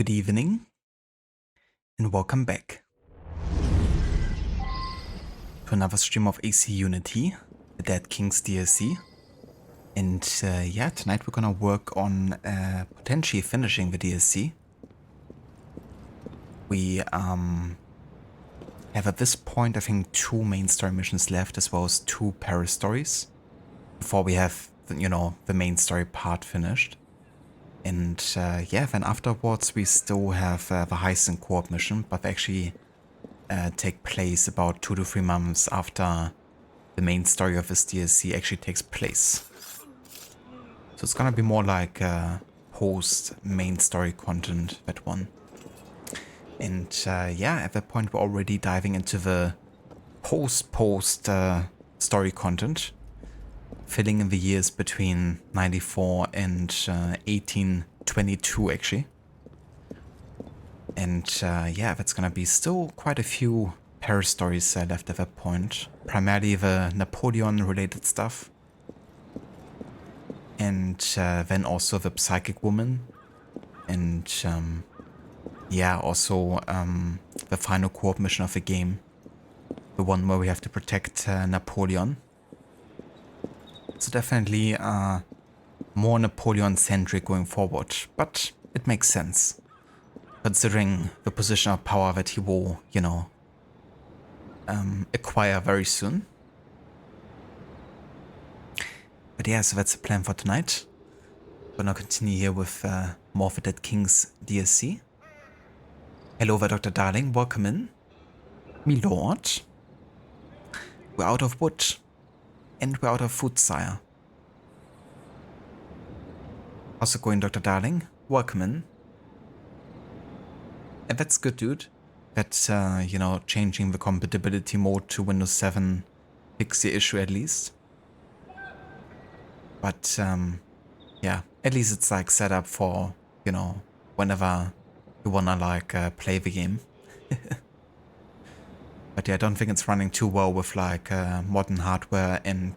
good evening, and welcome back to another stream of AC Unity, the Dead Kings DLC. And yeah, tonight we're gonna work on potentially finishing the DLC. We have at this point, I think, 2 main story missions left, as well as 2 Paris stories, before we have, you know, the main story part finished. And yeah, then afterwards we still have the heist and co-op mission, but they actually take place about 2 to 3 months after the main story of this DLC actually takes place. So it's gonna be more like post main story content, that one. And yeah, at that point we're already diving into the post story content, filling in the years between 94 and 1822 actually. And yeah, that's gonna be still quite a few Paris stories left at that point. Primarily the Napoleon related stuff. And then also the Psychic Woman. And yeah, also the final co-op mission of the game. The one where we have to protect Napoleon. So definitely more Napoleon-centric going forward, but it makes sense, considering the position of power that he will, you know, acquire very soon. But yeah, so that's the plan for tonight. We're gonna continue here with more of the Dead Kings DLC. Hello there, Dr. Darling, welcome in. Me lord. We're out of wood. And we're out of food, sire. How's it going, Dr. Darling? Welcome in. And that's good, dude. That's, you know, changing the compatibility mode to Windows 7 fixed the issue at least. But, yeah, at least it's like set up for, you know, whenever you wanna like play the game. But yeah, I don't think it's running too well with like modern hardware and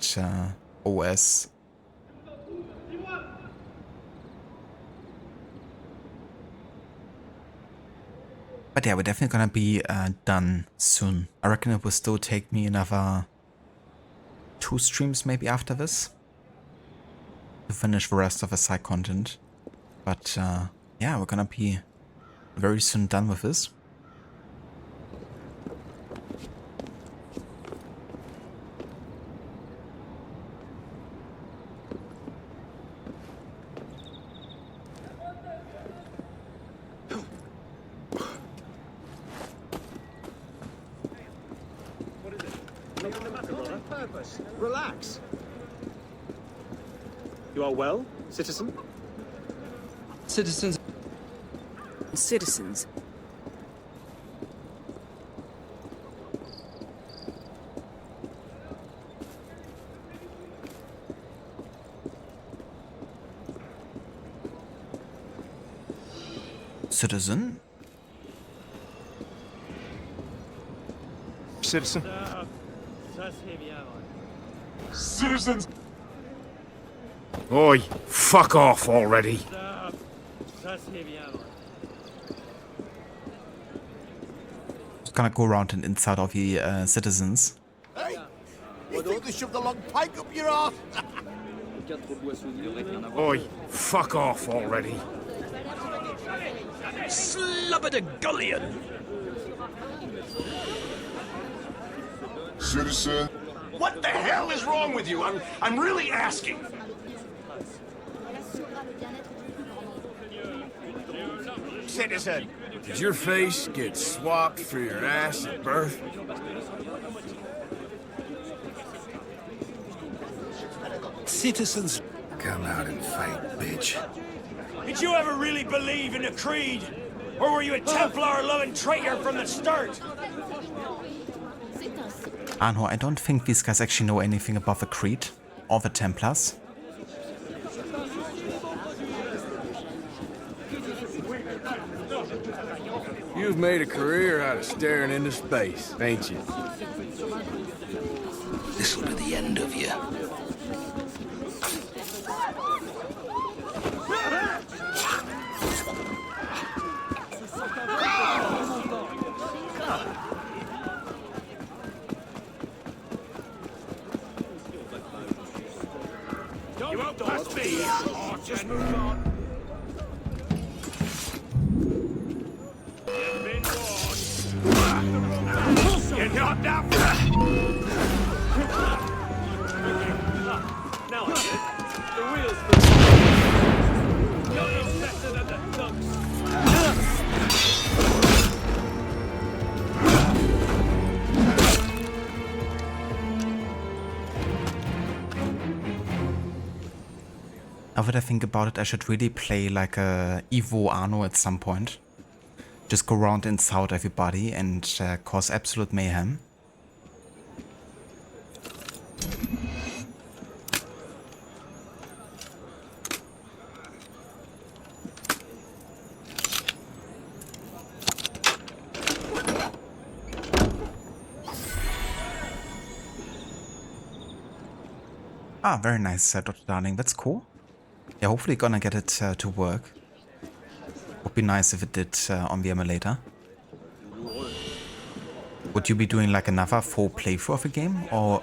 OS. But yeah, we're definitely gonna be done soon. I reckon it will still take me another 2 streams maybe after this to finish the rest of the side content. But yeah, we're gonna be very soon done with this. Relax. You are well, citizen? Citizens. Citizen? Citizen. Citizens! Oi, fuck off already. Just gonna go around and inside of the citizens. Hey, you think they shoved a long pike up your arse? Oi, fuck off already. Slubberdagullion! Citizen. What the hell is wrong with you? I'm really asking. Citizen. Did your face get swapped for your ass at birth? Citizens. Come out and fight, bitch. Did you ever really believe in the creed? Or were you a Templar-loving traitor from the start? Ah no, I don't think these guys actually know anything about the Creed or the Templars. You've made a career out of staring into space, ain't you? This'll be the end of you. You won't pass me, just move on. You've been warned. You're not that. Now I get it. The wheels for nothing's better than the thugs. Now that I think about it, I should really play like a Evo Arno at some point. Just go around and insult everybody and cause absolute mayhem. Ah, very nice, Dr. Darling. That's cool. Yeah, hopefully gonna get it to work. Would be nice if it did on the emulator. Would you be doing like another full playthrough of a game, or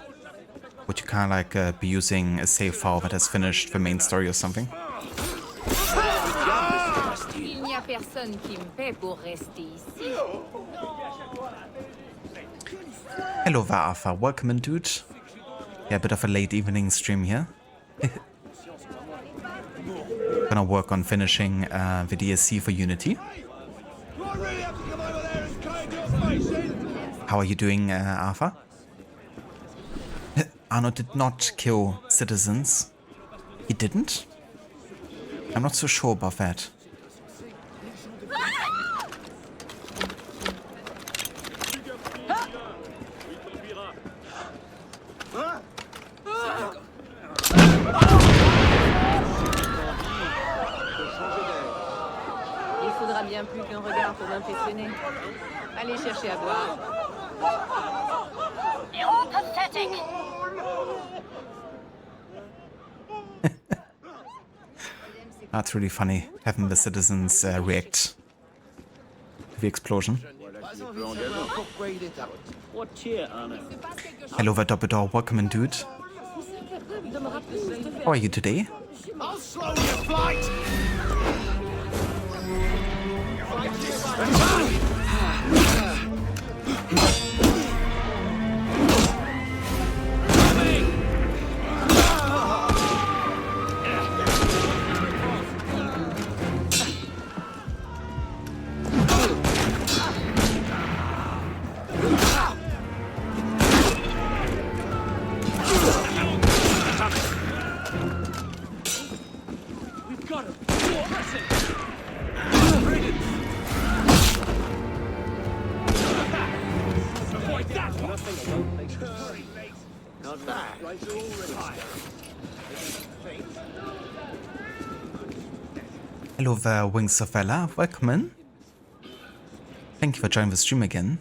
would you kind of like be using a save file that has finished the main story or something? Il n'y a personne qui me paie pour rester ici. Hello there, Arthur. Welcome in, dude. Yeah, a bit of a late evening stream here. Gonna work on finishing the DLC for Unity. How are you doing, Arthur? Arno did not kill citizens. He didn't? I'm not so sure about that. Il faudra bien plus qu'un regard pour m'impressionner. Allez chercher à boire. You're pathetic. That's really funny, having the citizens react to the explosion. Hello there, Doppeldoor. Welcome in, dude. How are you today? I'll slow your flight! Hello there, Wings of Valor. Welcome in. Thank you for joining the stream again.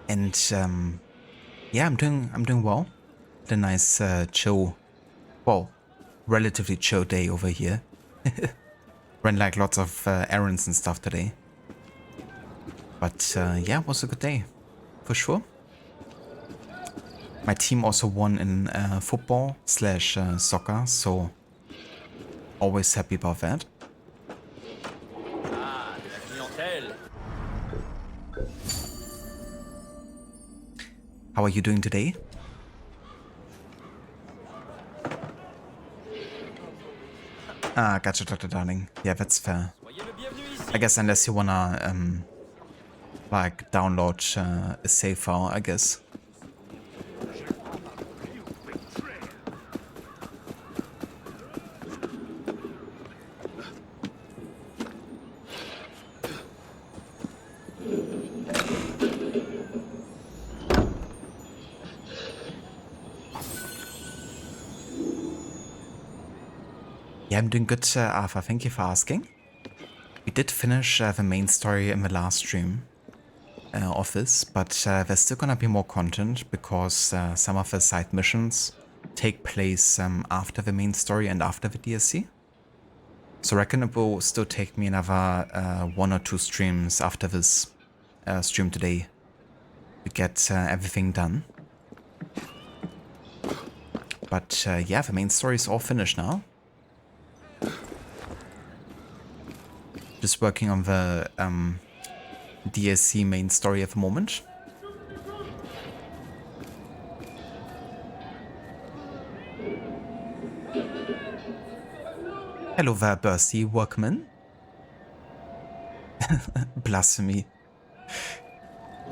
And yeah, I'm doing well. Had a nice chill, well, relatively chill day over here. Ran like lots of errands and stuff today. But yeah, it was a good day, for sure. My team also won in football / soccer, so always happy about that. How are you doing today? Ah, gotcha, Dr. Darling. Yeah, that's fair. I guess unless you wanna like download a save file, I guess. Yeah, I'm doing good, Arthur. Thank you for asking. We did finish the main story in the last stream of this, but there's still gonna be more content because some of the side missions take place after the main story and after the DLC. So I reckon it will still take me another 1 or 2 streams after this stream today to get everything done. But yeah, the main story is all finished now. Just working on the DSC main story at the moment. Hello there, Bursty. Welcome in. Blasphemy.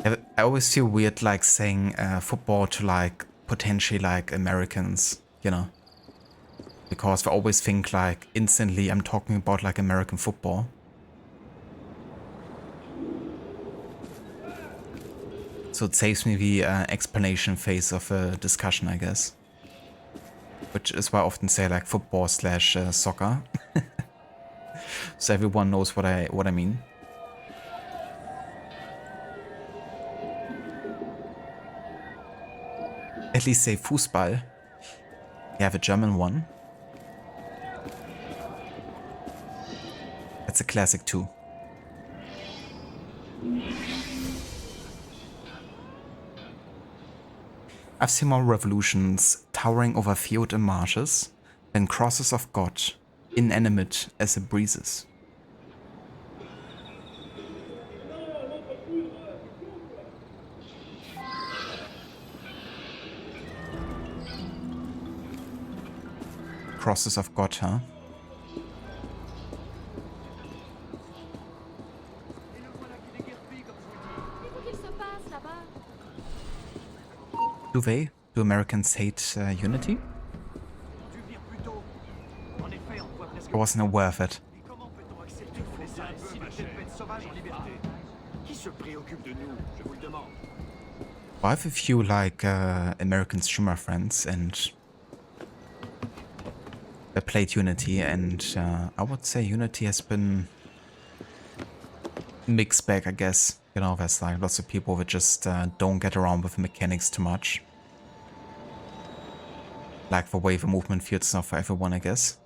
I always feel weird like saying football to like potentially like Americans, you know. Because they always think like instantly I'm talking about like American football. So it saves me the explanation phase of a discussion, I guess. Which is why I often say like football / soccer. So everyone knows what I mean. At least say Fußball. Yeah, the German one. That's a classic too. I've seen more revolutions towering over field and marshes than crosses of God, inanimate as the breezes. Crosses of God, huh? Do they? Do Americans hate unity? I wasn't aware of it. I have a few like American streamer friends and they played Unity, and I would say Unity has been mixed bag, I guess. You know, there's like lots of people that just don't get around with the mechanics too much. Like the way the movement feels not for everyone, I guess.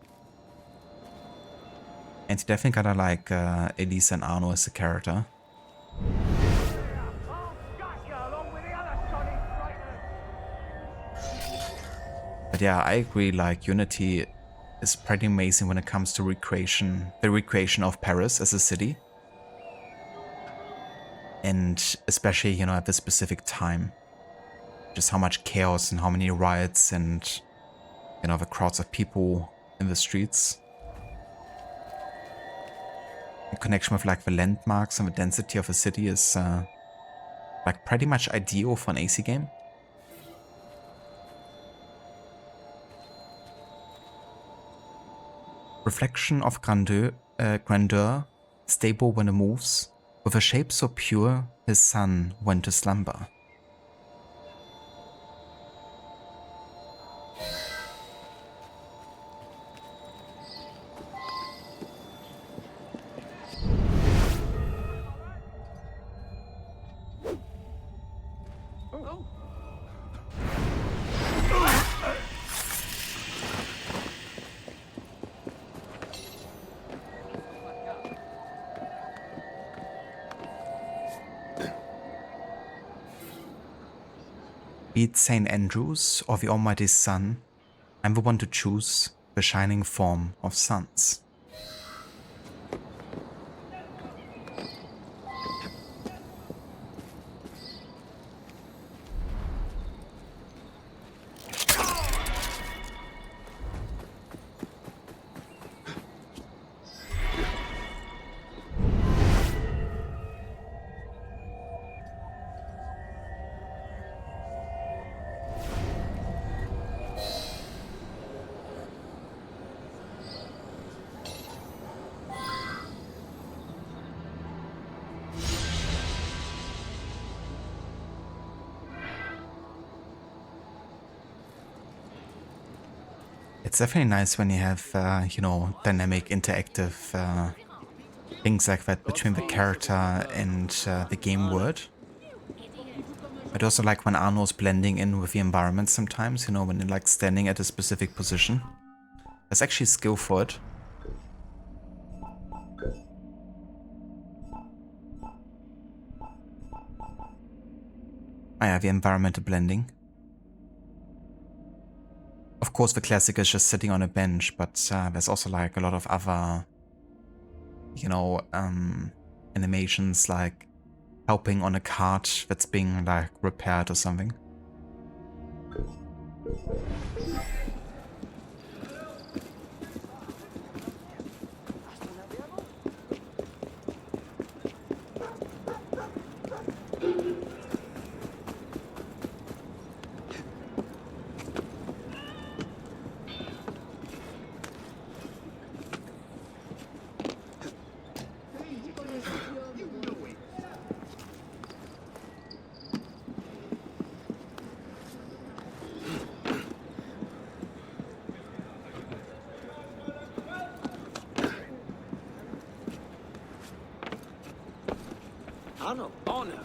And you definitely gotta like Elise and Arno as a character. But yeah, I agree, like Unity is pretty amazing when it comes to the recreation of Paris as a city. And especially, you know, at this specific time. Just how much chaos and how many riots and, you know, the crowds of people in the streets. In connection with like the landmarks and the density of the city is like pretty much ideal for an AC game. Reflection of grandeur, stable when it moves, with a shape so pure, his son went to slumber. Be it St. Andrews or the Almighty Sun, I'm the one to choose the shining form of suns. It's definitely nice when you have, you know, dynamic, interactive things like that between the character and the game world. But also like when Arno's blending in with the environment sometimes, you know, when you're like standing at a specific position. There's actually skill for it. Oh yeah, the environmental blending. Of course, the classic is just sitting on a bench, but there's also like a lot of other, you know, animations like helping on a cart that's being like repaired or something. Honor. Honor.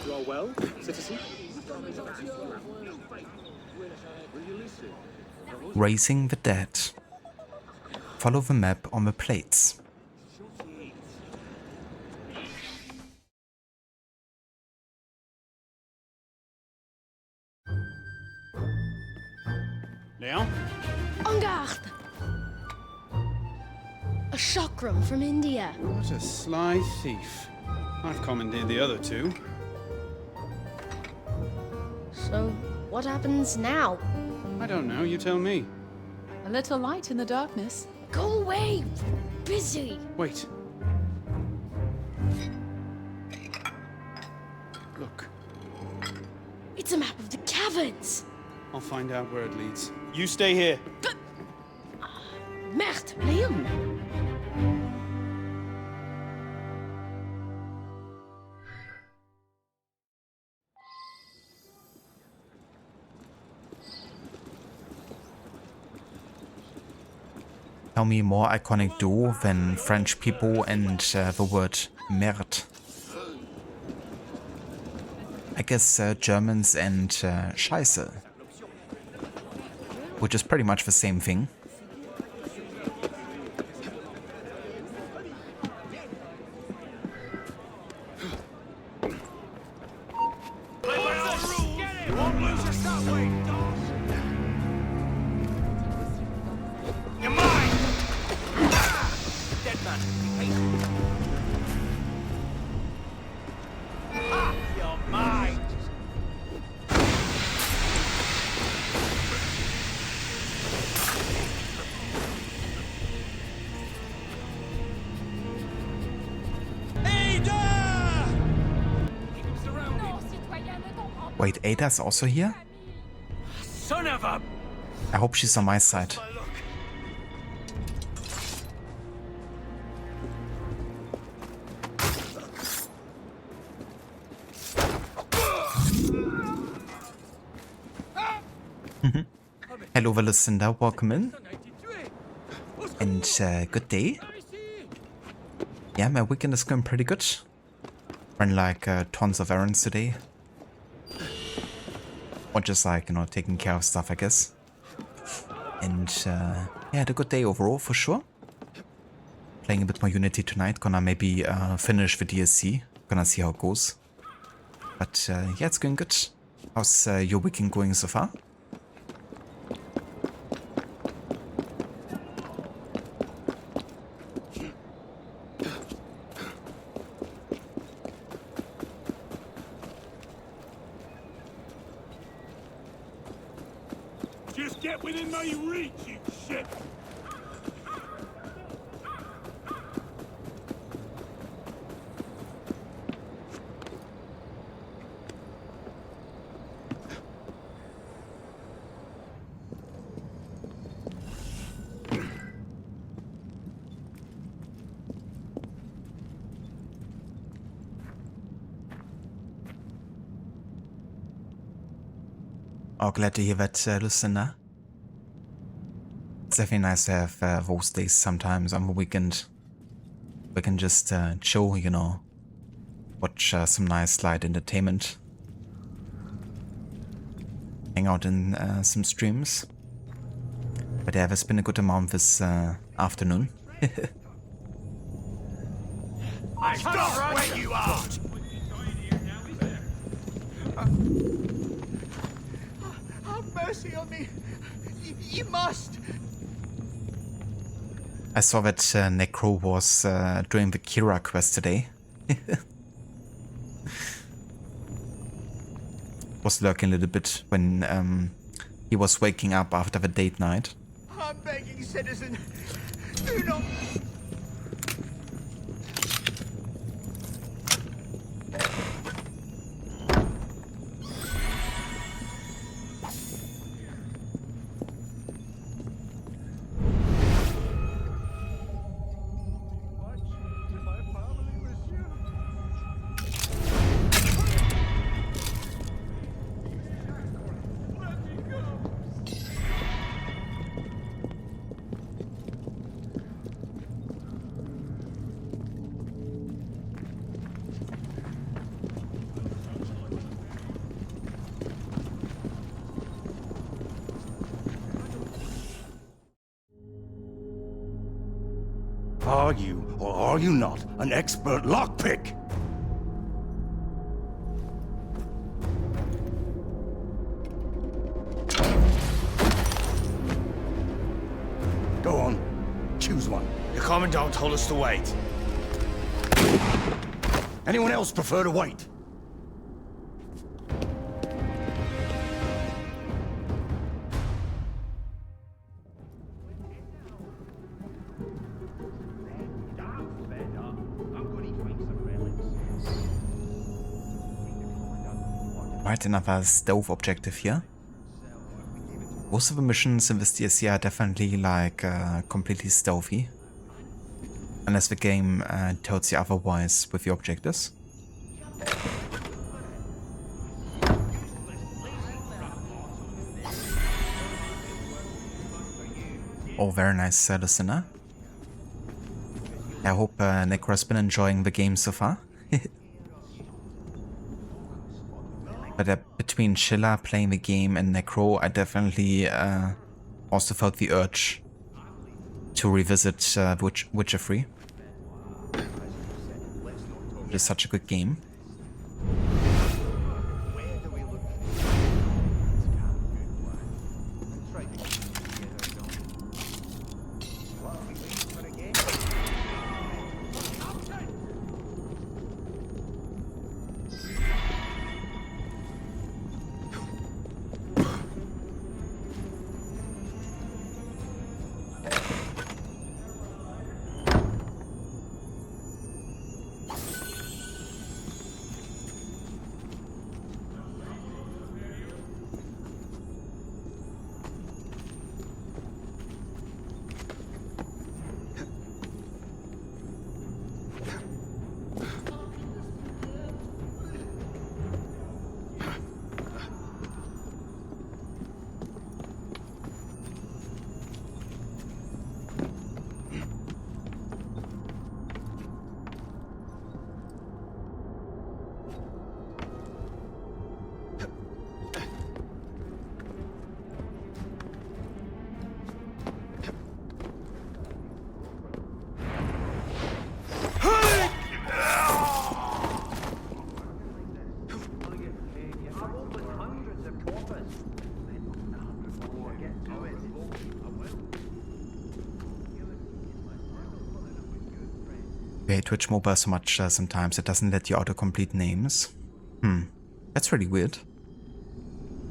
You are well, citizen? Raising the dead. Follow the map on the plates. Leon? En garde! A chakram from India. What a sly thief. I've commandeered the other two. So, what happens now? I don't know, you tell me. A little light in the darkness. Go away! Busy! Wait. Look, It's a map of the caverns! I'll find out where it leads. You stay here. Merde, Leon! Tell me more iconic duo than French people and the word merde. I guess Germans and Scheiße, which is pretty much the same thing. Wait, Ada's also here? Son of a... I hope she's on my side. Hello, Lucinda, welcome in. And good day. Yeah, my weekend is going pretty good. Ran like tons of errands today. Or just like, you know, taking care of stuff, I guess. And yeah, had a good day overall for sure. Playing a bit more Unity tonight. Gonna maybe finish the DLC. Gonna see how it goes. But yeah, it's going good. How's your weekend going so far? Just get within my reach, you shit! Oh, glad to hear that, Lucinda. It's definitely nice to have those days sometimes on the weekend. We can just chill, you know, watch some nice light entertainment, hang out in some streams. But yeah, there's been a good amount this afternoon. Stop where you are! Have mercy on me. You must. I saw that Necro was doing the Kira quest today. Was lurking a little bit when he was waking up after the date night. I'm begging, citizen. Do not. Are you, or are you not, an expert lockpick? Go on, choose one. The Commandant told us to wait. Anyone else prefer to wait? Right, another stove objective here. Most of the missions in this DLC are definitely like completely stealthy. Unless the game tells you otherwise with the objectives. Oh, very nice, listener. I hope Necro's been enjoying the game so far. But between Chilla playing the game and Necro, I definitely also felt the urge to revisit Witcher 3. It is such a good game. I hate Twitch Mobile so much sometimes it doesn't let you autocomplete names. That's really weird.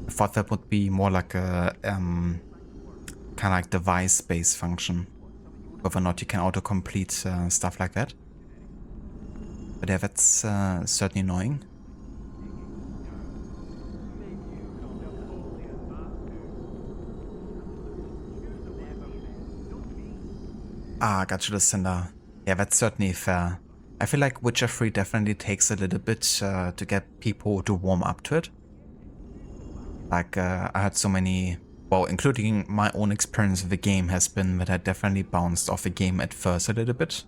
I thought that would be more like a kind of like device-based function. Whether or not you can autocomplete stuff like that. But yeah, that's certainly annoying. Ah, gotcha, Lucinda. Yeah, that's certainly fair. I feel like Witcher 3 definitely takes a little bit to get people to warm up to it. Like, I had so many, well, including my own experience with the game has been that I definitely bounced off the game at first a little bit.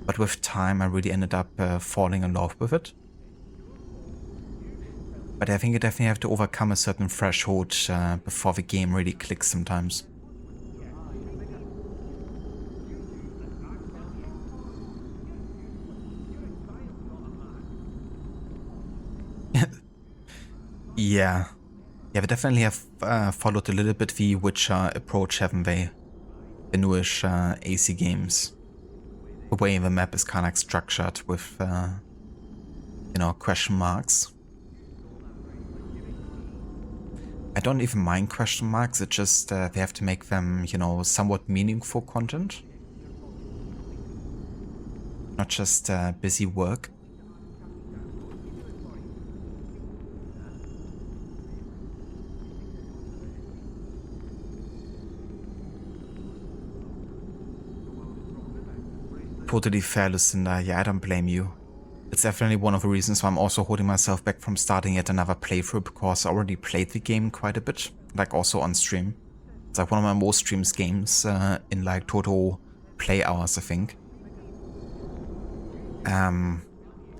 But with time, I really ended up falling in love with it. But I think you definitely have to overcome a certain threshold before the game really clicks sometimes. Yeah. Yeah, they definitely have followed a little bit the Witcher approach, haven't they? The newish AC games. The way the map is kind of like structured with, you know, question marks. I don't even mind question marks, it's just they have to make them, you know, somewhat meaningful content. Not just busy work. Totally fair, Lucinda. Yeah, I don't blame you. It's definitely one of the reasons why I'm also holding myself back from starting yet another playthrough, because I already played the game quite a bit, like also on stream. It's like one of my most streamed games in like total play hours, I think. And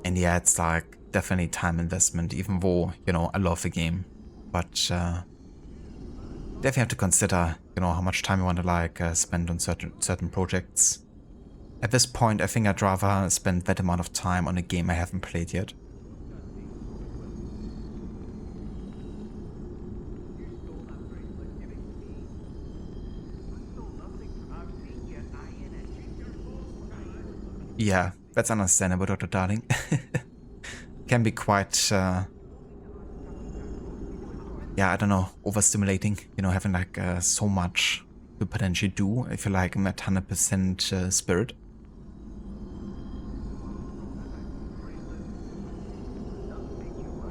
yeah, it's like definitely time investment, even though, you know, I love the game. But definitely have to consider, you know, how much time you want to like spend on certain projects. At this point, I think I'd rather spend that amount of time on a game I haven't played yet. Yeah, that's understandable, Dr. Darling. Can be quite, yeah, I don't know, overstimulating, you know, having like so much to potentially do if you're like in that 100% spirit.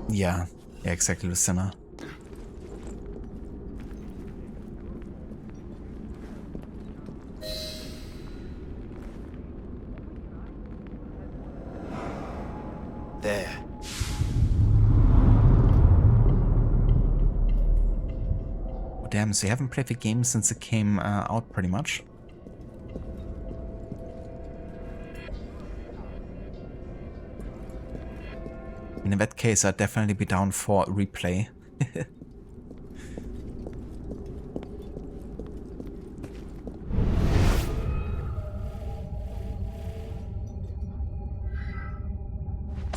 Yeah, exactly, Lucinda. There. Oh, damn, so you haven't played the game since it came out pretty much? And in that case, I'd definitely be down for a replay.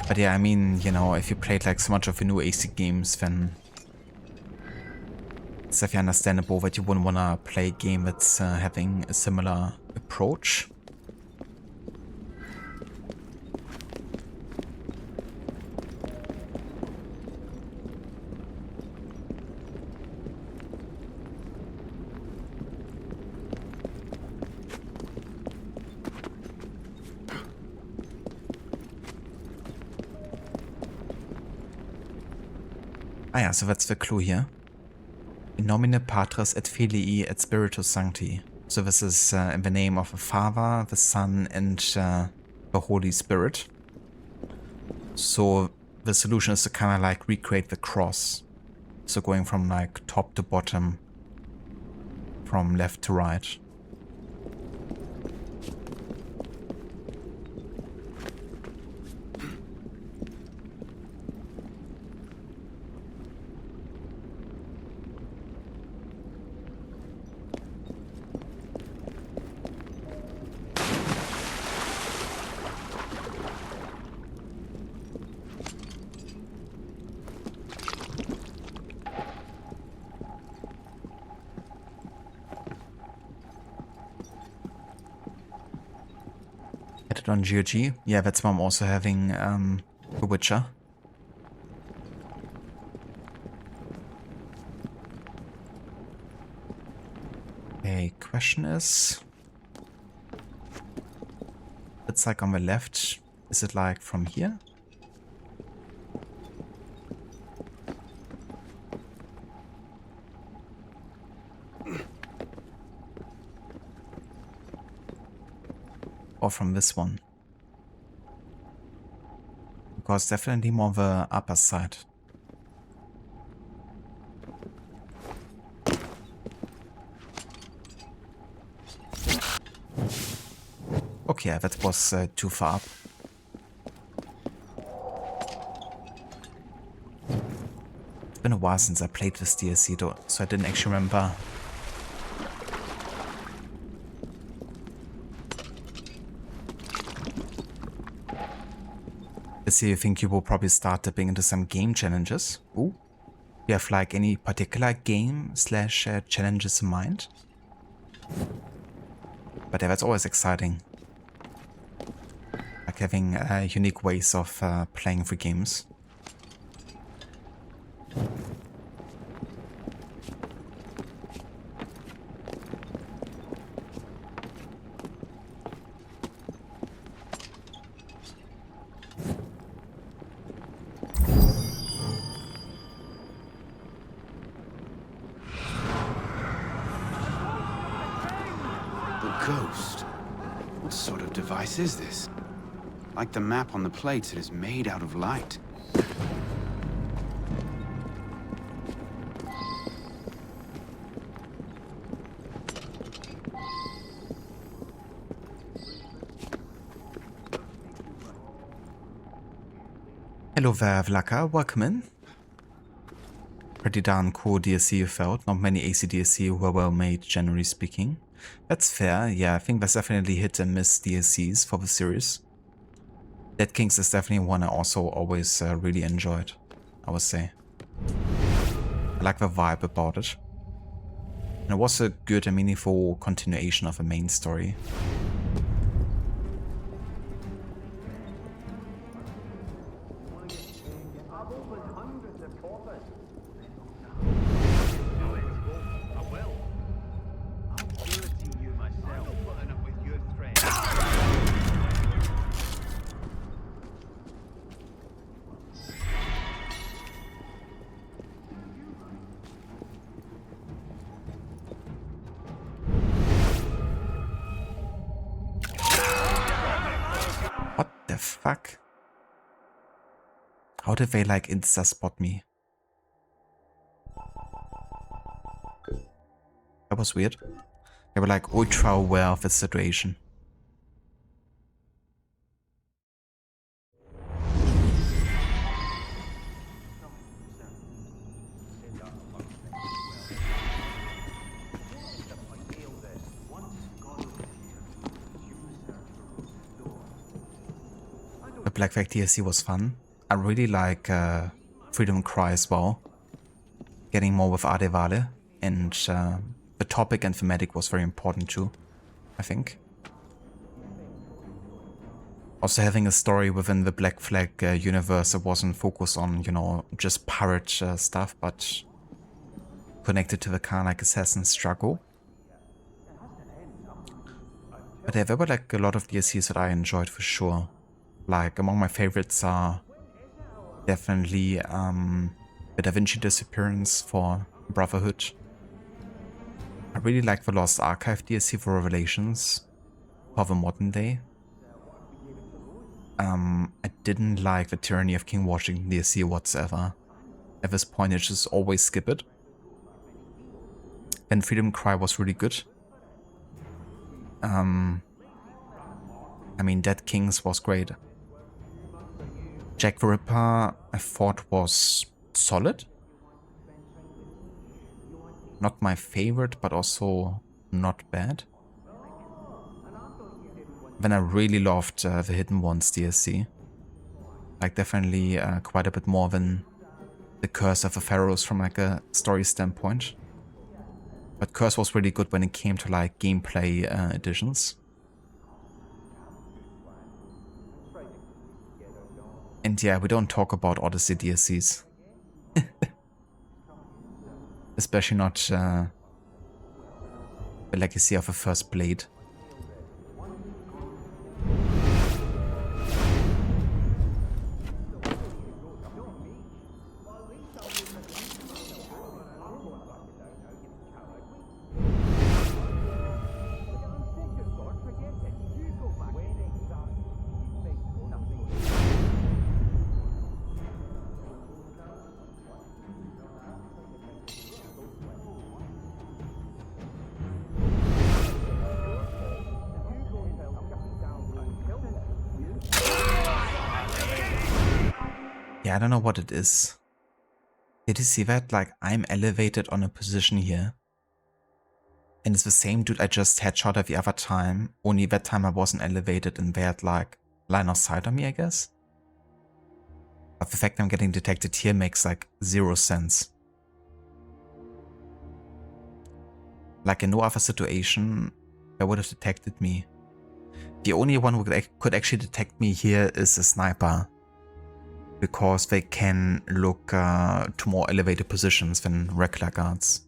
But yeah, I mean, you know, if you played like so much of the new AC games, then it's definitely understandable that you wouldn't want to play a game that's having a similar approach. Ah ja, so that's the clue here. In nomine Patris et Filii et Spiritus Sancti. So this is in the name of the Father, the Son, and the Holy Spirit. So the solution is to kind of like recreate the cross. So going from like top to bottom, from left to right. Added on GOG. Yeah, that's why I'm also having The Witcher. Okay, question is... It's like on the left. Is it like from here? Or from this one? Because definitely more the upper side. Okay, that was too far up. It's been a while since I played this DLC though, so I didn't actually remember. This year, you think you will probably start dipping into some game challenges? Ooh. You have like any particular game slash challenges in mind? But yeah, that's always exciting. Like having unique ways of playing for games. Ghost? What sort of device is this? Like the map on the plates, it is made out of light. Hello there, Vlaka. Welcome in. Pretty darn cool DLC you felt. Not many AC DLC were well made, generally speaking. That's fair. Yeah, I think there's definitely hit and miss DLCs for the series. Dead Kings is definitely one I also always really enjoyed, I would say. I like the vibe about it. And it was a good and meaningful continuation of the main story. What the fuck? How did they like insta-spot me? That was weird. They were like ultra aware of the situation. The Black Flag DLC was fun. I really like Freedom Cry as well. Getting more with Adevale, and the topic and thematic was very important too, I think. Also having a story within the Black Flag universe that wasn't focused on, you know, just pirate stuff, but connected to the kind of like assassin struggle. But yeah, there were like a lot of DLCs that I enjoyed for sure. Like among my favorites are definitely the Da Vinci Disappearance for Brotherhood. I really like the Lost Archive DLC for Revelations for the modern day. I didn't like the Tyranny of King Washington DLC whatsoever. At this point I just always skip it. And Freedom Cry was really good. I mean, Dead Kings was great. Jack the Ripper I thought was solid. Not my favorite, but also not bad. Then I really loved the Hidden Ones DLC. Like definitely quite a bit more than the Curse of the Pharaohs from like a story standpoint. But Curse was really good when it came to like gameplay additions. And yeah, we don't talk about Odyssey DLCs. Especially not the Legacy of the First Blade. Yeah, I don't know what it is. Did you see that? Like, I'm elevated on a position here. And it's the same dude I just headshot at the other time. Only that time I wasn't elevated and they had like line of sight on me, I guess. But the fact I'm getting detected here makes like 0 sense. Like in no other situation, they would have detected me. The only one who could actually detect me here is a sniper. Because they can look to more elevated positions than regular guards.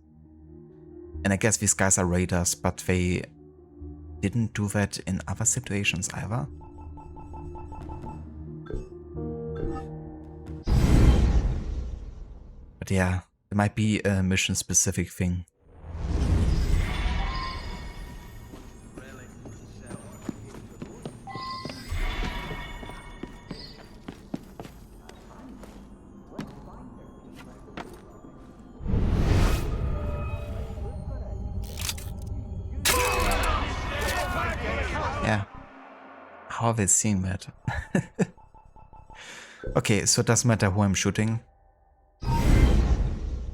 And I guess these guys are raiders, but they didn't do that in other situations either. But yeah, it might be a mission specific thing. Yeah. How are they seeing that? Okay, so it doesn't matter who I'm shooting.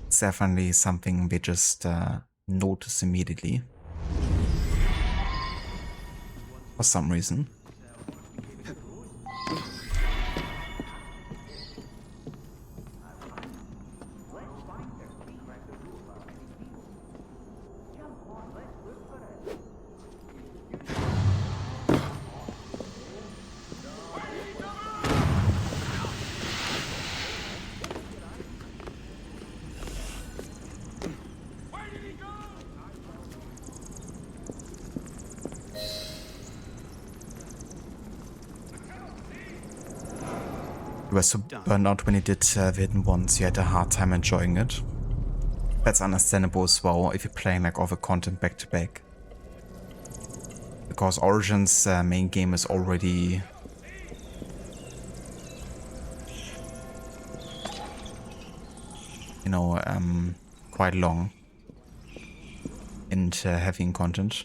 It's definitely something they just notice immediately. For some reason. You were so burned out when you did the hidden ones, you had a hard time enjoying it. That's understandable as well if you're playing like all the content back to back. Because Origin's main game is already you know, quite long and heavy in content.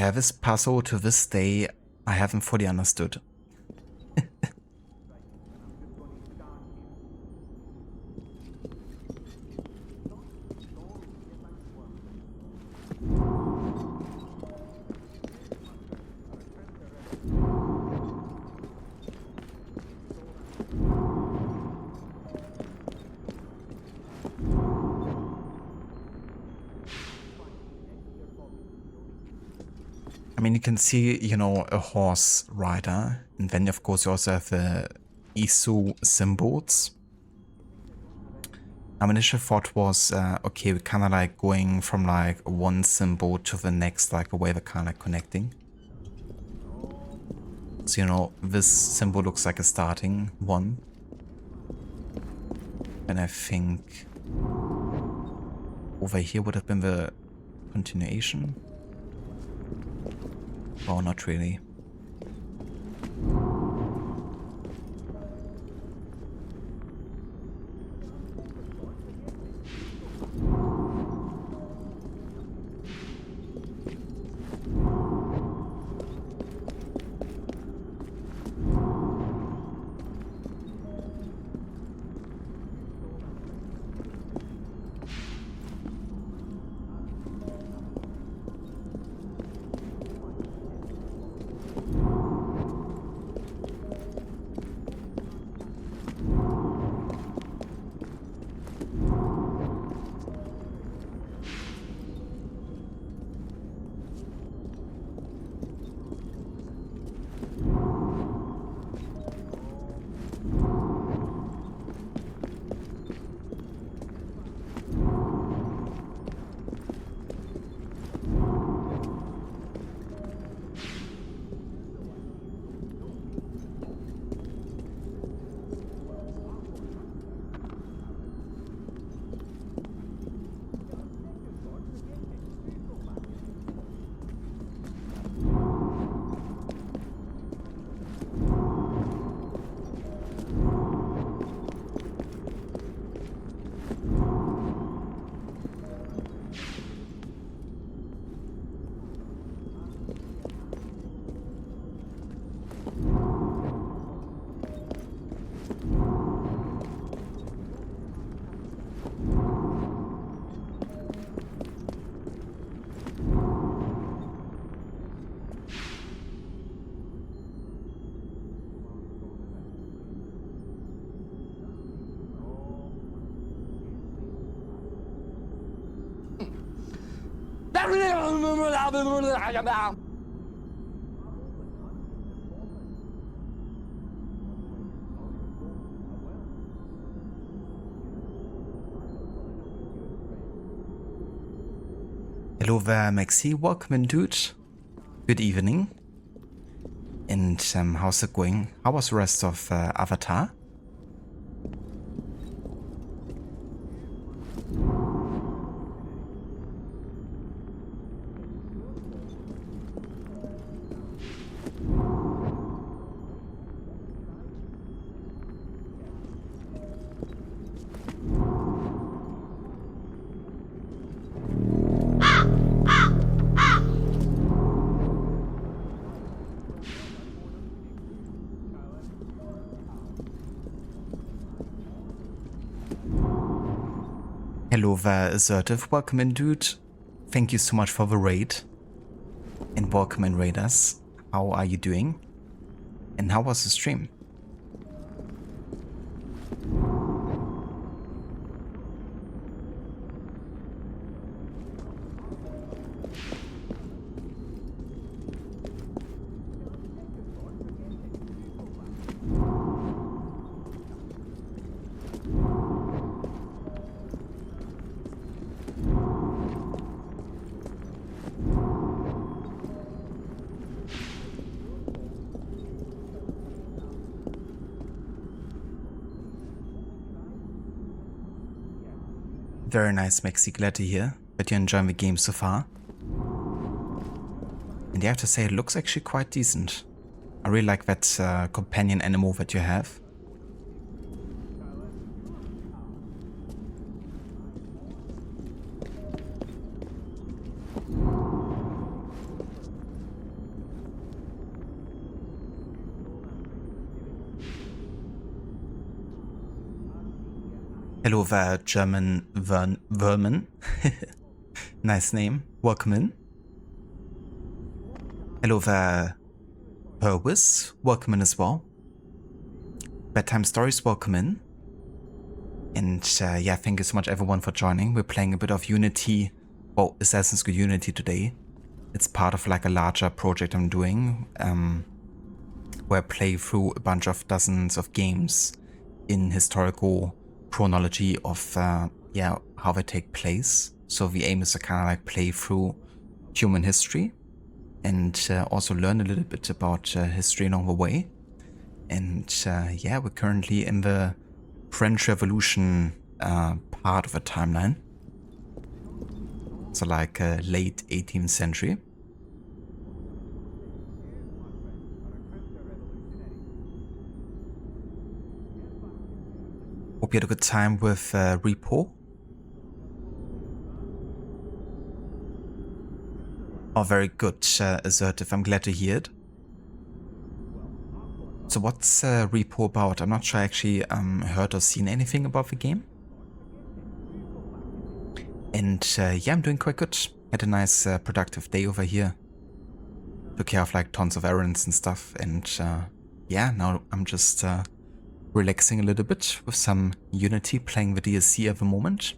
Yeah, this puzzle to this day, I haven't fully understood. I mean, you can see, you know, a horse rider, and then of course you also have the Isu symbols. My initial thought was, okay, we're kind of like going from like one symbol to the next, like a way they're kind of connecting. So, you know, this symbol looks like a starting one. And I think over here would have been the continuation. Oh, not really. Hello there, Maxi. Welcome in, dude. Good evening. And how's it going? How was the rest of Avatar? Hello there, Assertive. Welcome in, dude. Thank you so much for the raid. And welcome in, raiders. How are you doing? And how was the stream? Very nice, Maxi. Glad to hear that you're enjoying the game so far. And I have to say, it looks actually quite decent. I really like that companion animal that you have. Hello there, German vermin. Nice name. Welcome in. Hello there, Purwis. Welcome in as well. Bedtime Stories, welcome in. And yeah, thank you so much everyone for joining. We're playing a bit of Unity, well, Assassin's Creed Unity today. It's part of like a larger project I'm doing, where I play through a bunch of dozens of games in historical chronology of yeah, how they take place. So the aim is to kind of like play through human history and also learn a little bit about history along the way. And yeah, we're currently in the French Revolution part of the timeline. So like late 18th century. Hope you had a good time with Repo. Oh, very good, Assertive. I'm glad to hear it. So what's Repo about? I'm not sure I actually heard or seen anything about the game. And yeah, I'm doing quite good. Had a nice productive day over here. Took care of like tons of errands and stuff. And yeah, now I'm just relaxing a little bit with some Unity, playing the DLC at the moment.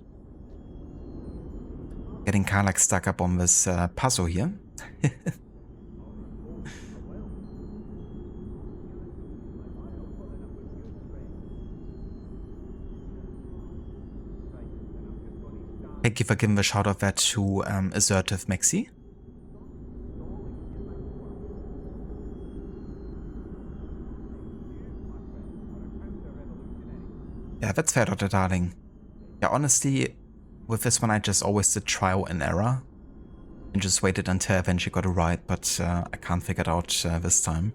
Getting kind of like stuck up on this puzzle here. Thank you for giving the shout out there to Assertive Maxi. Yeah, that's fair, Dr. Darling. Yeah, honestly, with this one I just always did trial and error. And just waited until I eventually got it right, but I can't figure it out this time.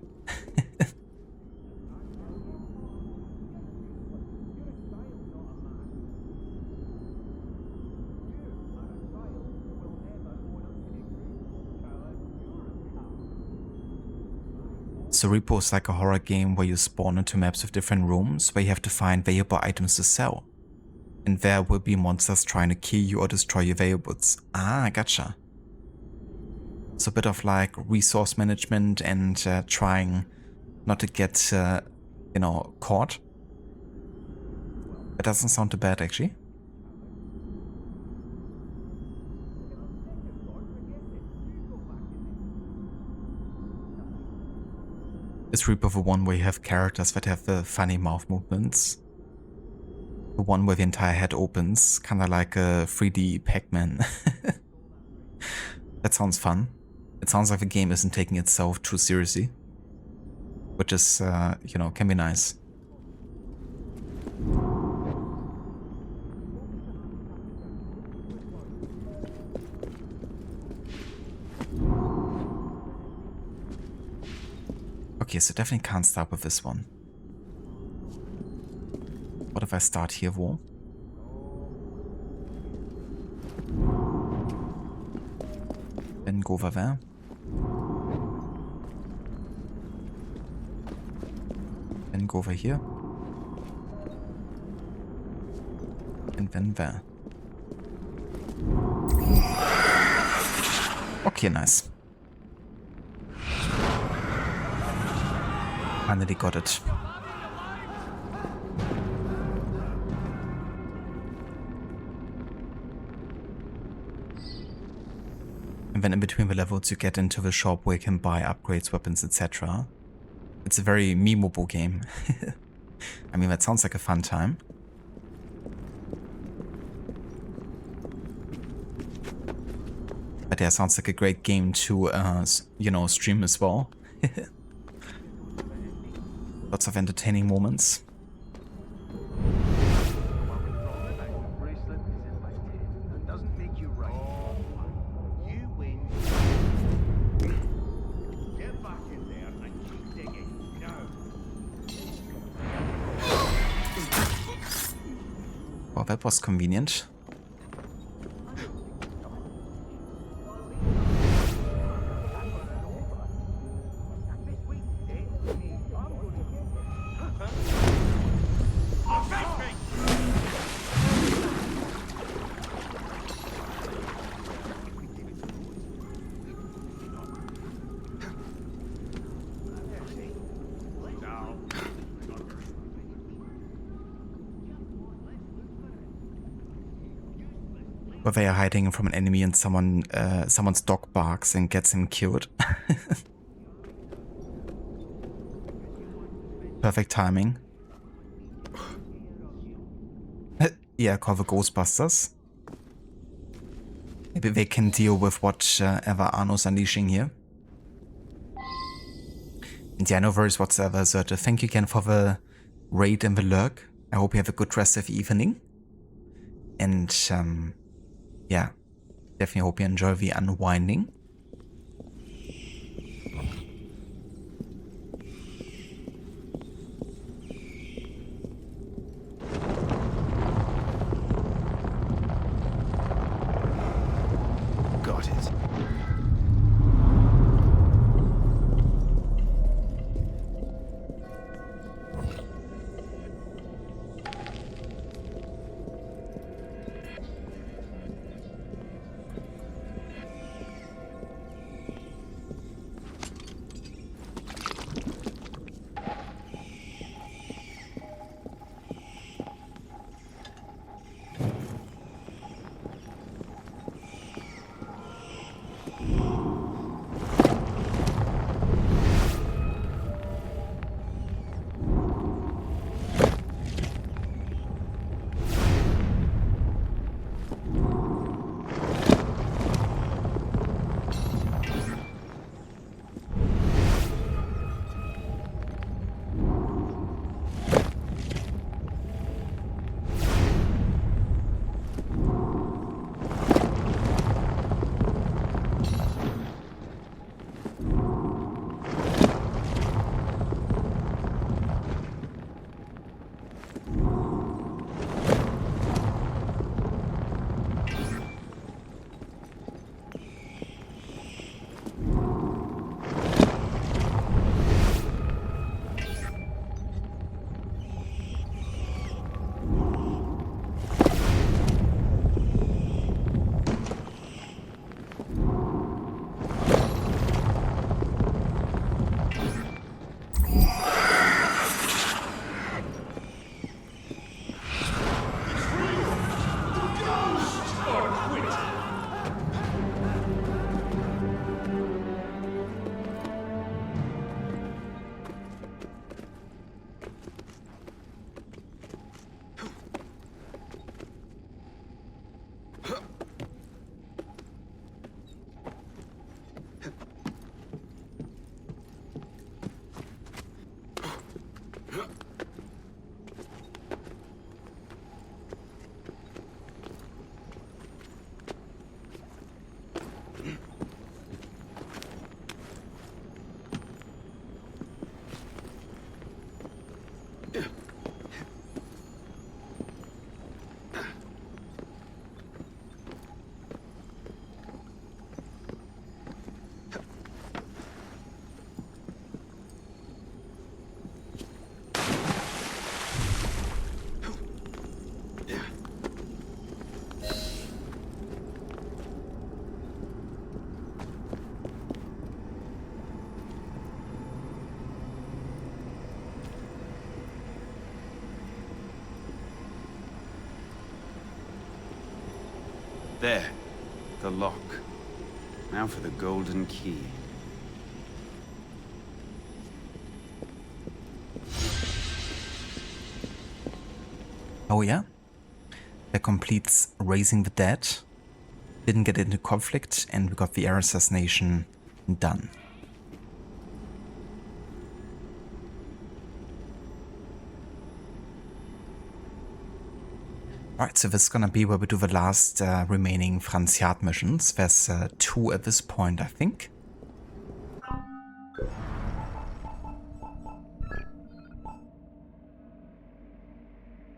So Repo is like a horror game where you spawn into maps with different rooms where you have to find valuable items to sell. And there will be monsters trying to kill you or destroy your valuables. Ah, gotcha. So a bit of like resource management and trying not to get, you know, caught. That doesn't sound too bad actually. Is Reaper the one where you have characters that have the funny mouth movements? The one where the entire head opens, kinda like a 3D Pac-Man. That sounds fun. It sounds like the game isn't taking itself too seriously. Which is, you know, can be nice. Okay, so definitely can't start with this one. What if I start here, though? Then go over there. Then go over here. And then there. Okay, nice. Finally got it. And then in between the levels you get into the shop where you can buy upgrades, weapons, etc. It's a very memeable game. I mean, that sounds like a fun time. But yeah, sounds like a great game to, you know, stream as well. Lots of entertaining moments. Well, that was convenient. Where they are hiding from an enemy and someone's dog barks and gets him killed. Perfect timing. Yeah, call the Ghostbusters. Maybe they can deal with whatever Arno's unleashing here. And yeah, no worries whatsoever, Zerta. Thank you again for the raid and the lurk. I hope you have a good rest of the evening. And yeah, definitely hope you enjoy the unwinding. Got it. There, the lock. Now for the golden key. Oh yeah? That completes Raising the Dead. Didn't get into conflict and we got the air assassination done. Alright, so this is gonna be where we do the last remaining Franz Yard missions. There's 2 at this point, I think.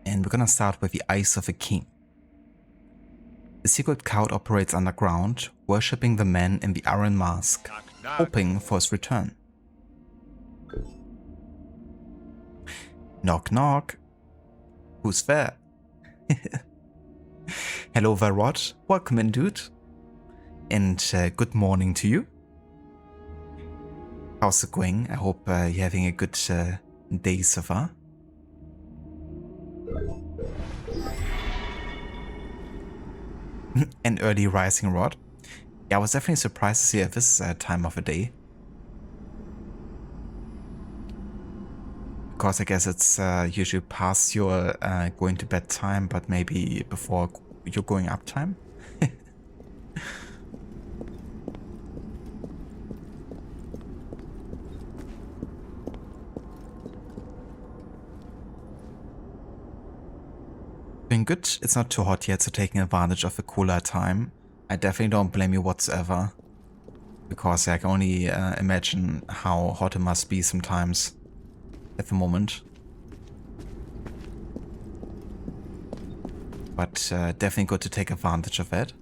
And we're gonna start with the Eyes of the King. The secret cult operates underground, worshipping the man in the Iron Mask, hoping for his return. Knock knock. Who's there? Hello Varrod, welcome in dude. And good morning to you. How's it going? I hope you're having a good day so far. An early rising rod. Yeah, I was definitely surprised to see at this time of the day. Because I guess it's usually past your going to bed time, but maybe before your going up time. Doing good. It's not too hot yet, so taking advantage of the cooler time. I definitely don't blame you whatsoever. Because I can only imagine how hot it must be sometimes at the moment. But definitely good to take advantage of that.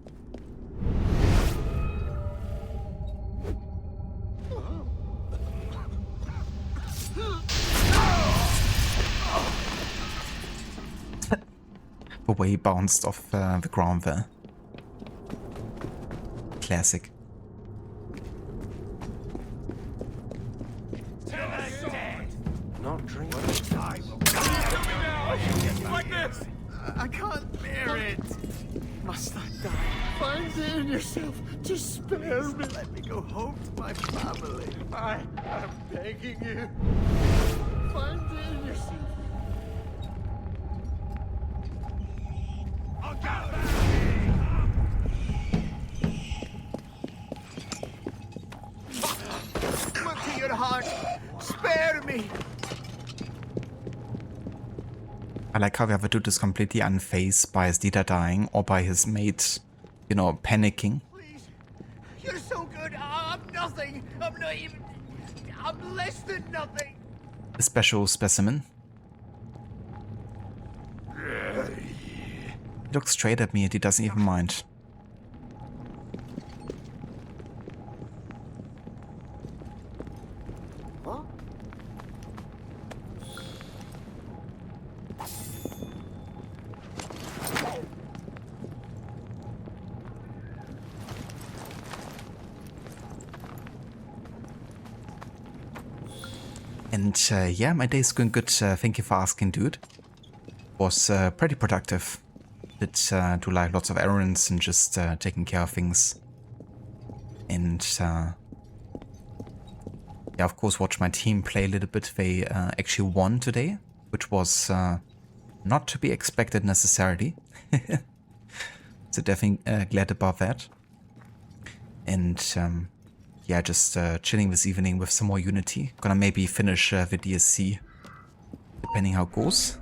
The way he bounced off the ground there. Classic. Not drink. Like this! I can't bear it! Must I die? Find it in yourself to spare me. Let me go home to my family. I am begging you. Find it in yourself. I'll get back! Look to your heart. Spare me. I like how the other dude is completely unfazed by his leader dying or by his mate, you know, panicking. Please. You're so good. I'm nothing. I'm not even... I'm less than nothing. A special specimen. He looks straight at me and he doesn't even mind. And yeah, my day's going good. Thank you for asking, dude. Was pretty productive. Did do like lots of errands and just taking care of things. And yeah, of course, watch my team play a little bit. They actually won today, which was not to be expected necessarily. So definitely glad about that. And yeah, just chilling this evening with some more Unity. Gonna maybe finish the DSC, depending how it goes.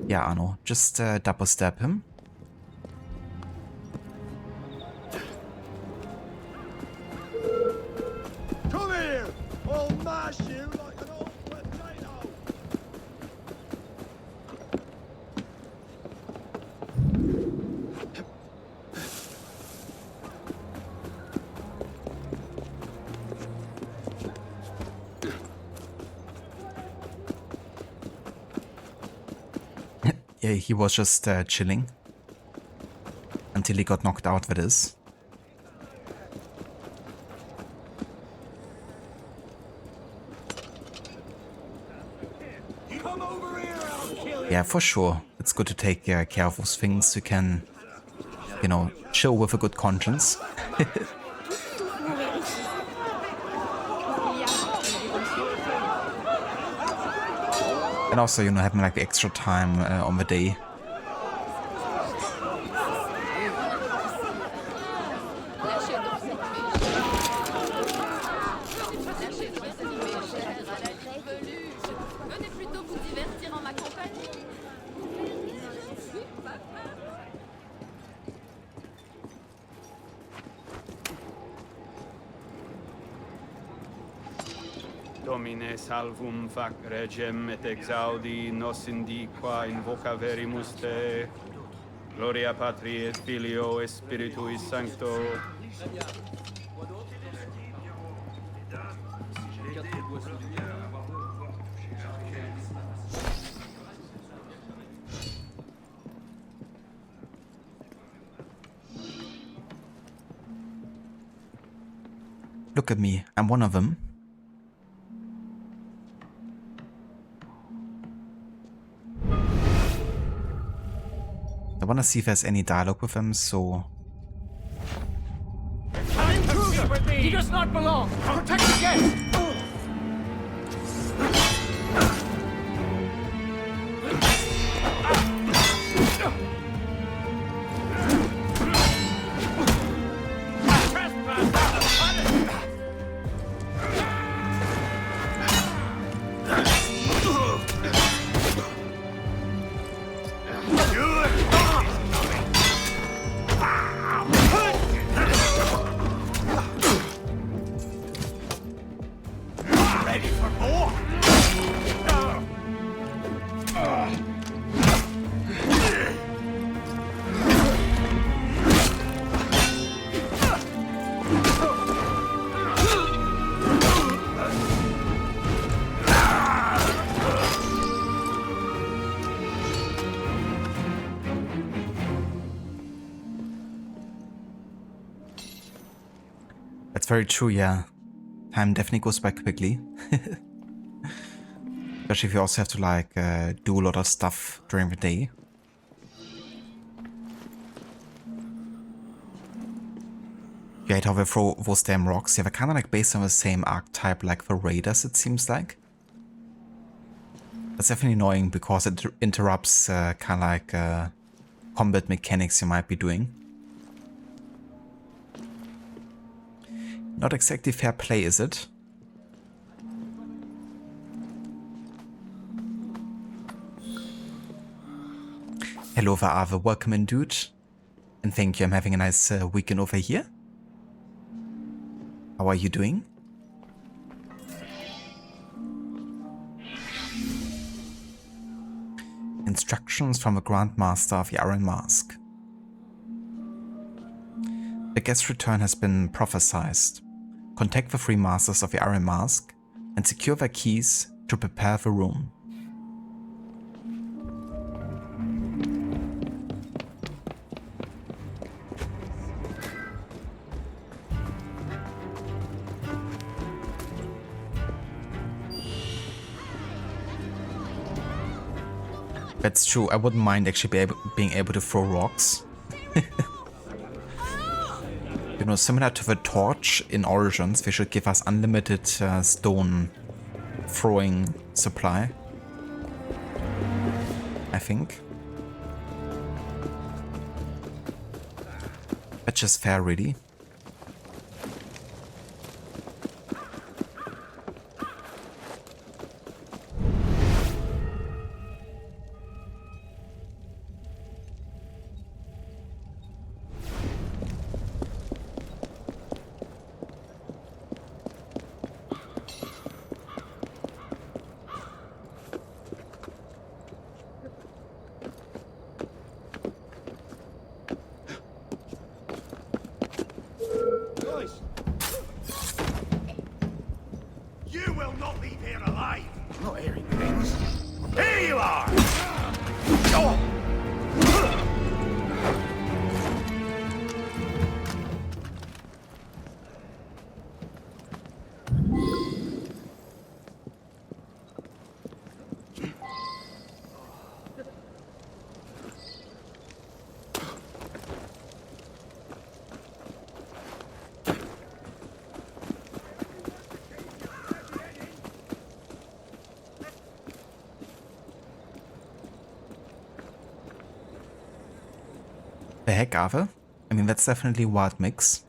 Yeah, Arno, just double stab him. Come here! I'll mash you like an old potato! Yeah, he was just chilling. Until he got knocked out, that is. Come over here, I'll kill you! Yeah, for sure. It's good to take care of those things. You can, you know, chill with a good conscience. And also, you know, having like the extra time on the day. Domine salvum fac regem et exaudi nos indiqua invoca verimus te. Gloria Patri et Filio et Spiritui Sancto. Look at me, I'm one of them. I wanna see if there's any dialogue with him, so... He does not belong! Protect the guest! That's very true, yeah. Time definitely goes by quickly. Especially if you also have to like do a lot of stuff during the day. You hate how they throw those damn rocks. Yeah, they're kind of like based on the same archetype like the Raiders, it seems like. That's definitely annoying because it interrupts kind of like combat mechanics you might be doing. Not exactly fair play, is it? Hello, Vaave. Welcome in, dude. And thank you. I'm having a nice weekend over here. How are you doing? Instructions from the Grandmaster of the Iron Mask. The guest's return has been prophesized. Contact the three Masters of the Iron Mask and secure their keys to prepare the room. That's true, I wouldn't mind actually being able to throw rocks. You know, similar to the torch in Origins, they should give us unlimited stone throwing supply. I think. That's just fair, really. The heck, Ave? I mean, that's definitely a wild mix.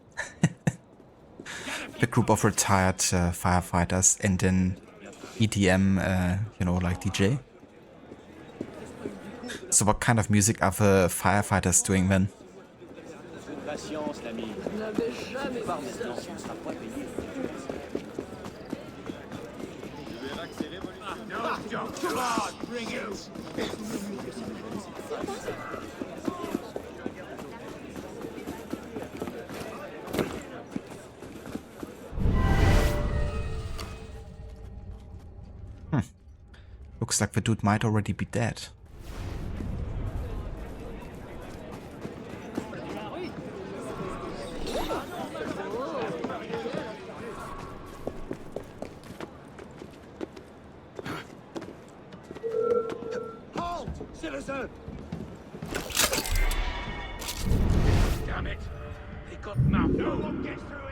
The group of retired firefighters and then EDM, you know, like DJ. So what kind of music are the firefighters doing then? Come on, bring it! Looks like the dude might already be dead. officer! Damn it! They got map. No one gets through here!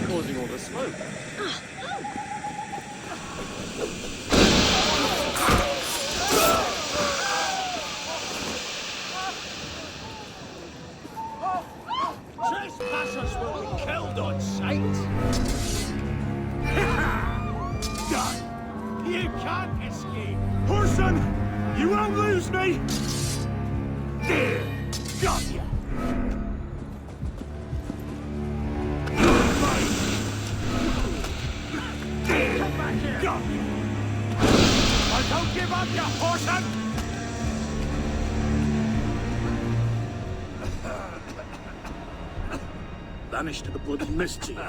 Causing all the smoke. Trespassers will be killed on sight! Done! You can't escape! Horson! You won't lose me! There! Got ya! Got ya! I don't give up, you Horson! Vanish to the bloody mischief.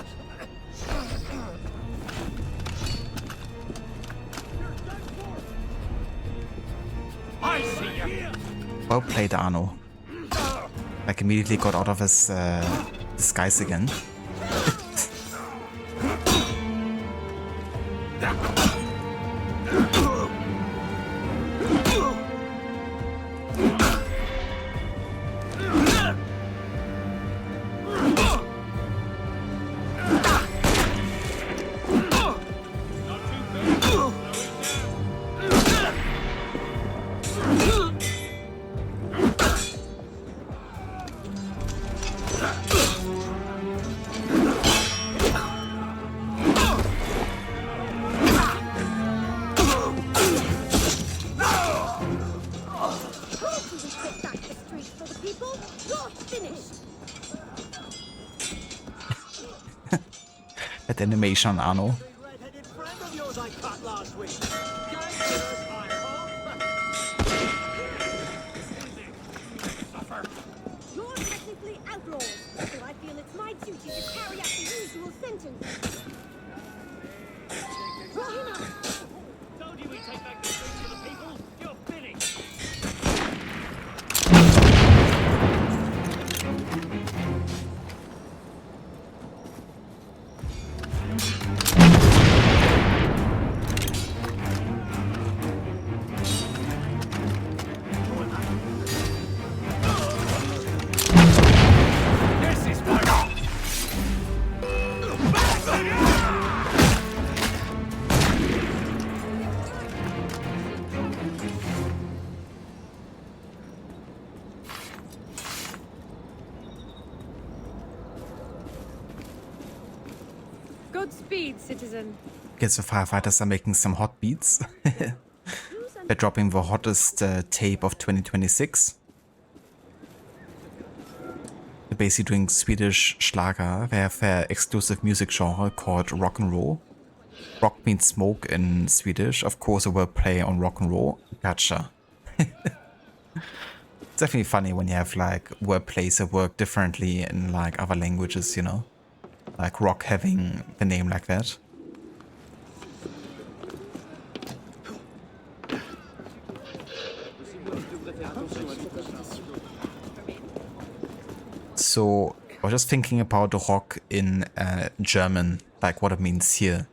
I see ya! Well played, Arno. Like, immediately got out of his disguise again. That animation, Arno. Red-headed friend of yours I cut last week. You're technically outlaws, so I feel it's my duty to carry out the usual sentence. Draw him up! Told you we'd take back the streets for the people. You're finished! This is my... Godspeed, citizen. Guess the firefighters are making some hot beats. They're dropping the hottest tape of 2026. They're basically doing Swedish Schlager. They have their exclusive music genre called rock and roll. Rock means smoke in Swedish. Of course, a wordplay on rock and roll. Gotcha. It's definitely funny when you have like wordplays that work differently in like other languages, you know? Like rock having the name like that. So I was just thinking about rock in German, like what it means here.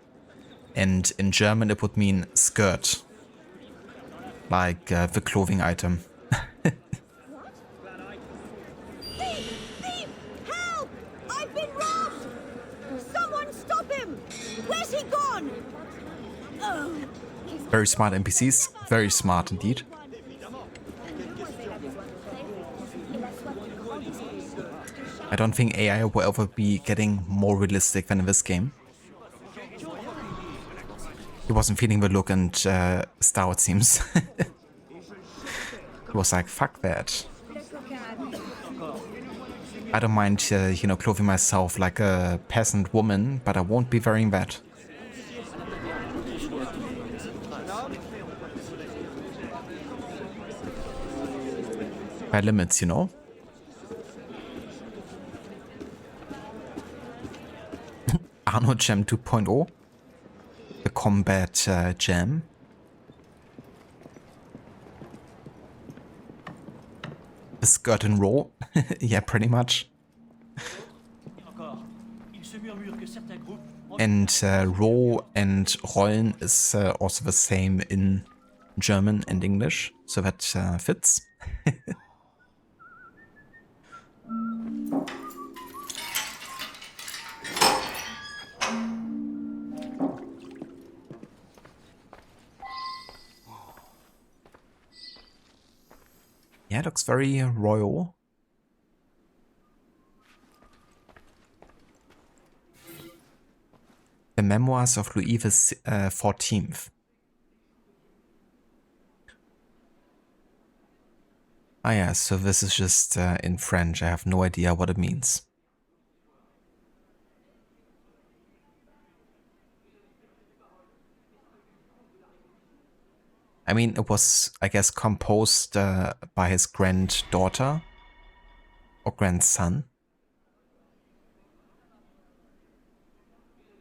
And in German it would mean skirt. Like the clothing item. Thief! Help! I've been robbed! Someone stop him! Where's he gone? Very smart NPCs, very smart indeed. I don't think AI will ever be getting more realistic than in this game. He wasn't feeling the look and style, it seems. He was like, fuck that. I don't mind, you know, clothing myself like a peasant woman, but I won't be wearing that. By limits, you know? Arno Gem 2.0. The combat gem. The skirt and roll. Yeah, pretty much. And roll and rollen is also the same in German and English, so that fits. Yeah, it looks very royal. The Memoirs of Louis XIV. Ah yeah, so this is just in French. I have no idea what it means. I mean, it was, I guess, composed by his granddaughter or grandson.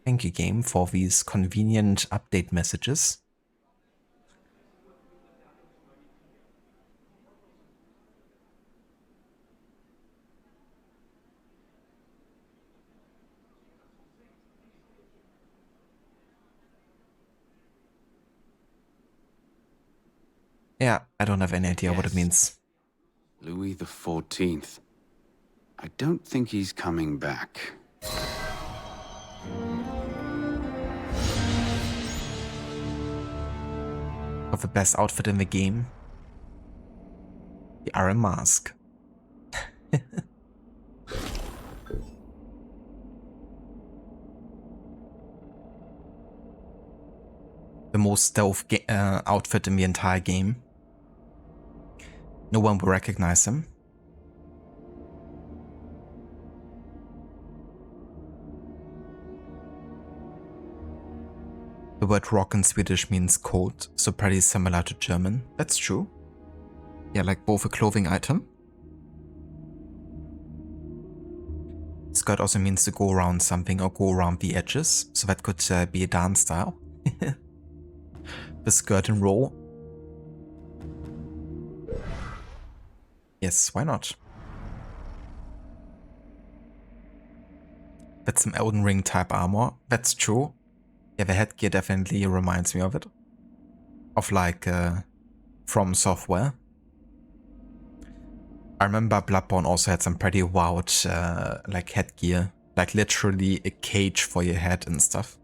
Thank you, game, for these convenient update messages. Yeah, I don't have any idea what it means. Louis XIV. I don't think he's coming back. Of the best outfit in the game. The Iron Mask. The most stealth outfit in the entire game. No one will recognize him. The word rock in Swedish means cold, so pretty similar to German. That's true. Yeah, like both a clothing item. Skirt also means to go around something or go around the edges, so that could be a dance style. The skirt and roll. Yes, why not? That's some Elden Ring type armor. That's true. Yeah, the headgear definitely reminds me of it. Of like From Software. I remember Bloodborne also had some pretty wild like headgear. Like literally a cage for your head and stuff.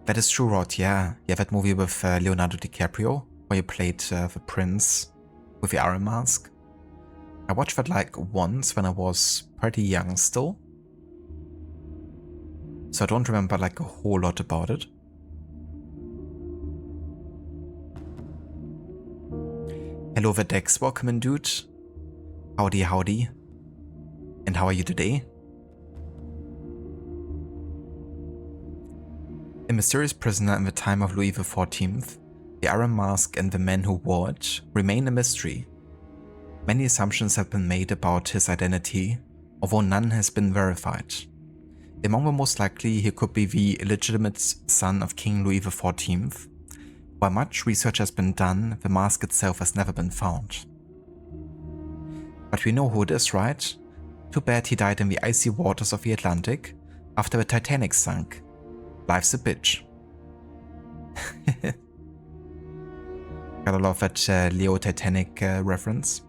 That is true, Rod, yeah. Yeah, that movie with Leonardo DiCaprio, where you played the prince with the Iron Mask. I watched that like once when I was pretty young still. So I don't remember like a whole lot about it. Hello the Dex, welcome in, dude. Howdy, howdy. And how are you today? A mysterious prisoner in the time of Louis XIV, the Iron Mask and the men who wore it remain a mystery. Many assumptions have been made about his identity, although none has been verified. Among the most likely, he could be the illegitimate son of King Louis XIV. While much research has been done, the mask itself has never been found. But we know who it is, right? Too bad he died in the icy waters of the Atlantic after the Titanic sunk. Life's a bitch. Gotta love that Leo Titanic reference.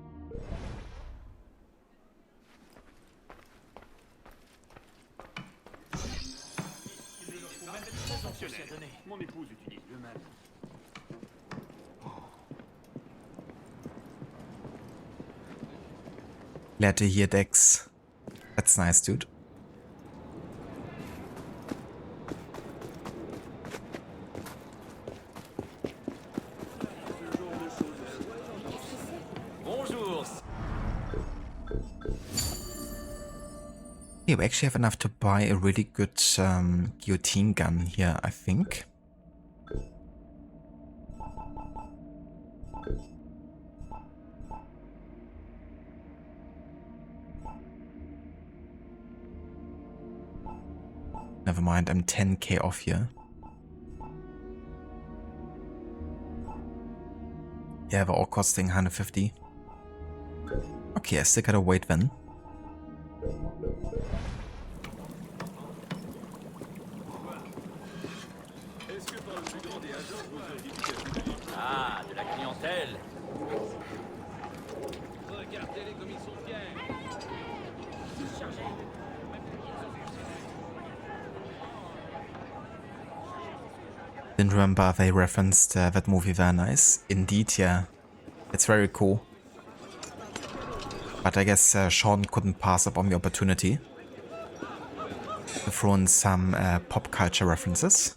Glad to hear, Dex. That's nice, dude. Yeah, we actually have enough to buy a really good guillotine gun here, I think. Never mind, I'm 10k off here. Yeah, they're all costing 150. Okay, I still gotta wait then. Ah, de la clientèle. Didn't remember they referenced that movie very nice. Indeed, yeah. It's very cool. But I guess Sean couldn't pass up on the opportunity to throw in some pop culture references.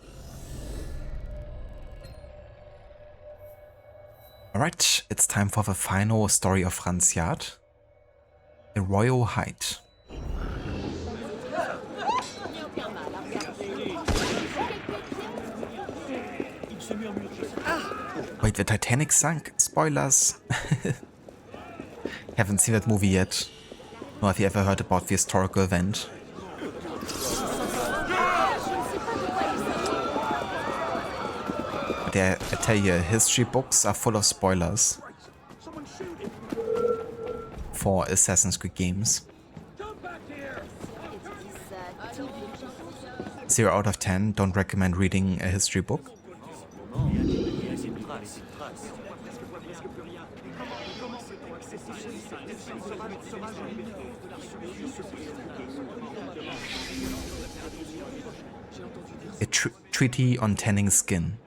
Alright, it's time for the final story of Franz Yard. A Royal Height. Wait, the Titanic sunk? Spoilers! Haven't seen that movie yet. Nor have you ever heard about the historical event. But yeah, I tell you, history books are full of spoilers. For Assassin's Creed games. 0 out of 10, don't recommend reading a history book. A treaty on tanning skin.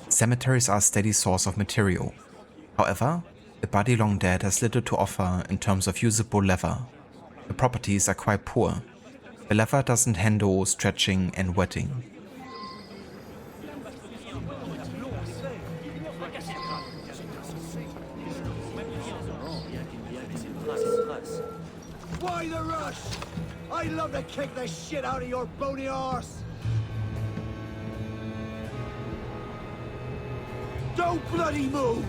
Cemeteries are a steady source of material. However, a body long dead has little to offer in terms of usable leather. The properties are quite poor. The leather doesn't handle stretching and wetting. Why the rush? I'd love to kick the shit out of your bony arse. Don't bloody move!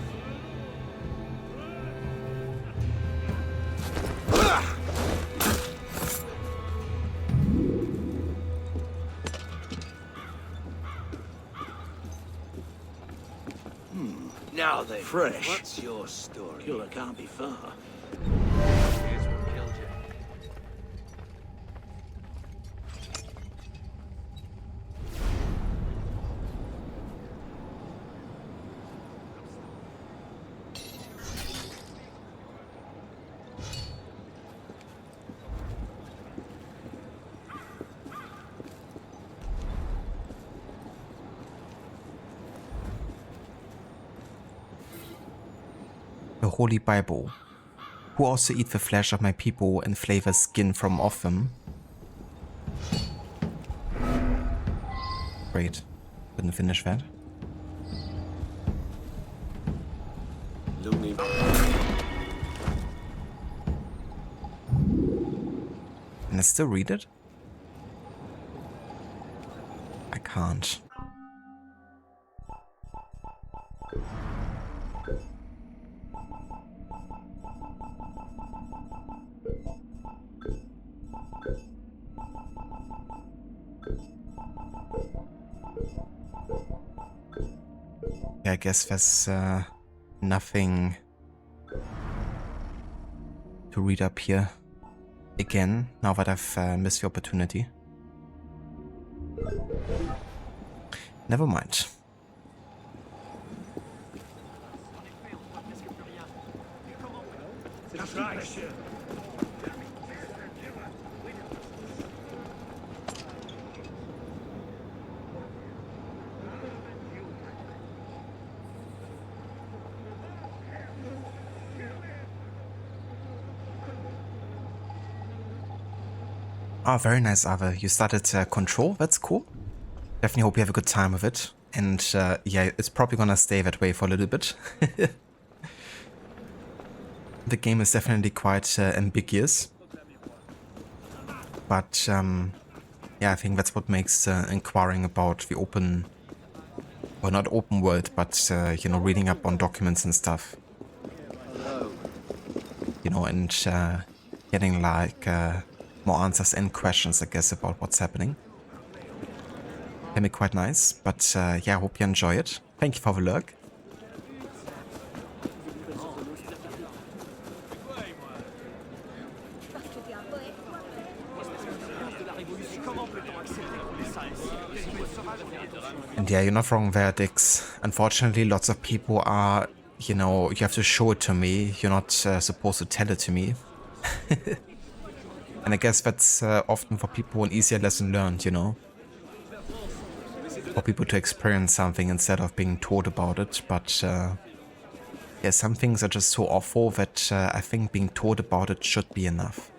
Now then, Fresh. what's your story? Killer can't be far. Here's what killed you. The Holy Bible. Who also eat the flesh of my people and flavor skin from off them. Great. Couldn't finish that. Can I still read it? I can't. Yeah, I guess there's nothing to read up here again, now that I've missed the opportunity. Never mind. Oh, very nice, Ave. You started Control. That's cool. Definitely hope you have a good time with it. And yeah, it's probably gonna stay that way for a little bit. The game is definitely quite ambiguous. But yeah, I think that's what makes inquiring about the open, well, not open world, but you know, reading up on documents and stuff. You know, and getting like more answers and questions, I guess, about what's happening. Can be quite nice, but yeah, I hope you enjoy it. Thank you for the lurk. And yeah, you're not wrong there, Dix. Unfortunately, lots of people are, you know, you have to show it to me. You're not supposed to tell it to me. And I guess that's often for people an easier lesson learned, you know. For people to experience something instead of being told about it. But yeah, some things are just so awful that I think being told about it should be enough.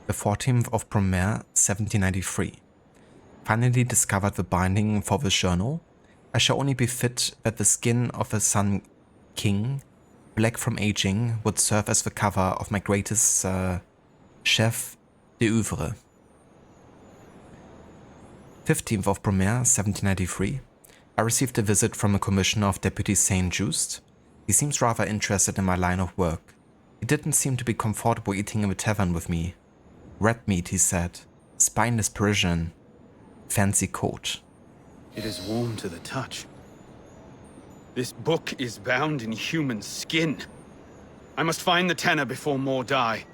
The 14th of Brumaire, 1793. Finally discovered the binding for this journal. I shall only be fit that the skin of the Sun King, black from aging, would serve as the cover of my greatest chef d'oeuvre. 15th of Brumaire, 1793. I received a visit from a commissioner of Deputy Saint Just. He seems rather interested in my line of work. He didn't seem to be comfortable eating in a tavern with me. Red meat, he said. Spineless Parisian. Fancy coat. It is warm to the touch. This book is bound in human skin. I must find the tenor before more die.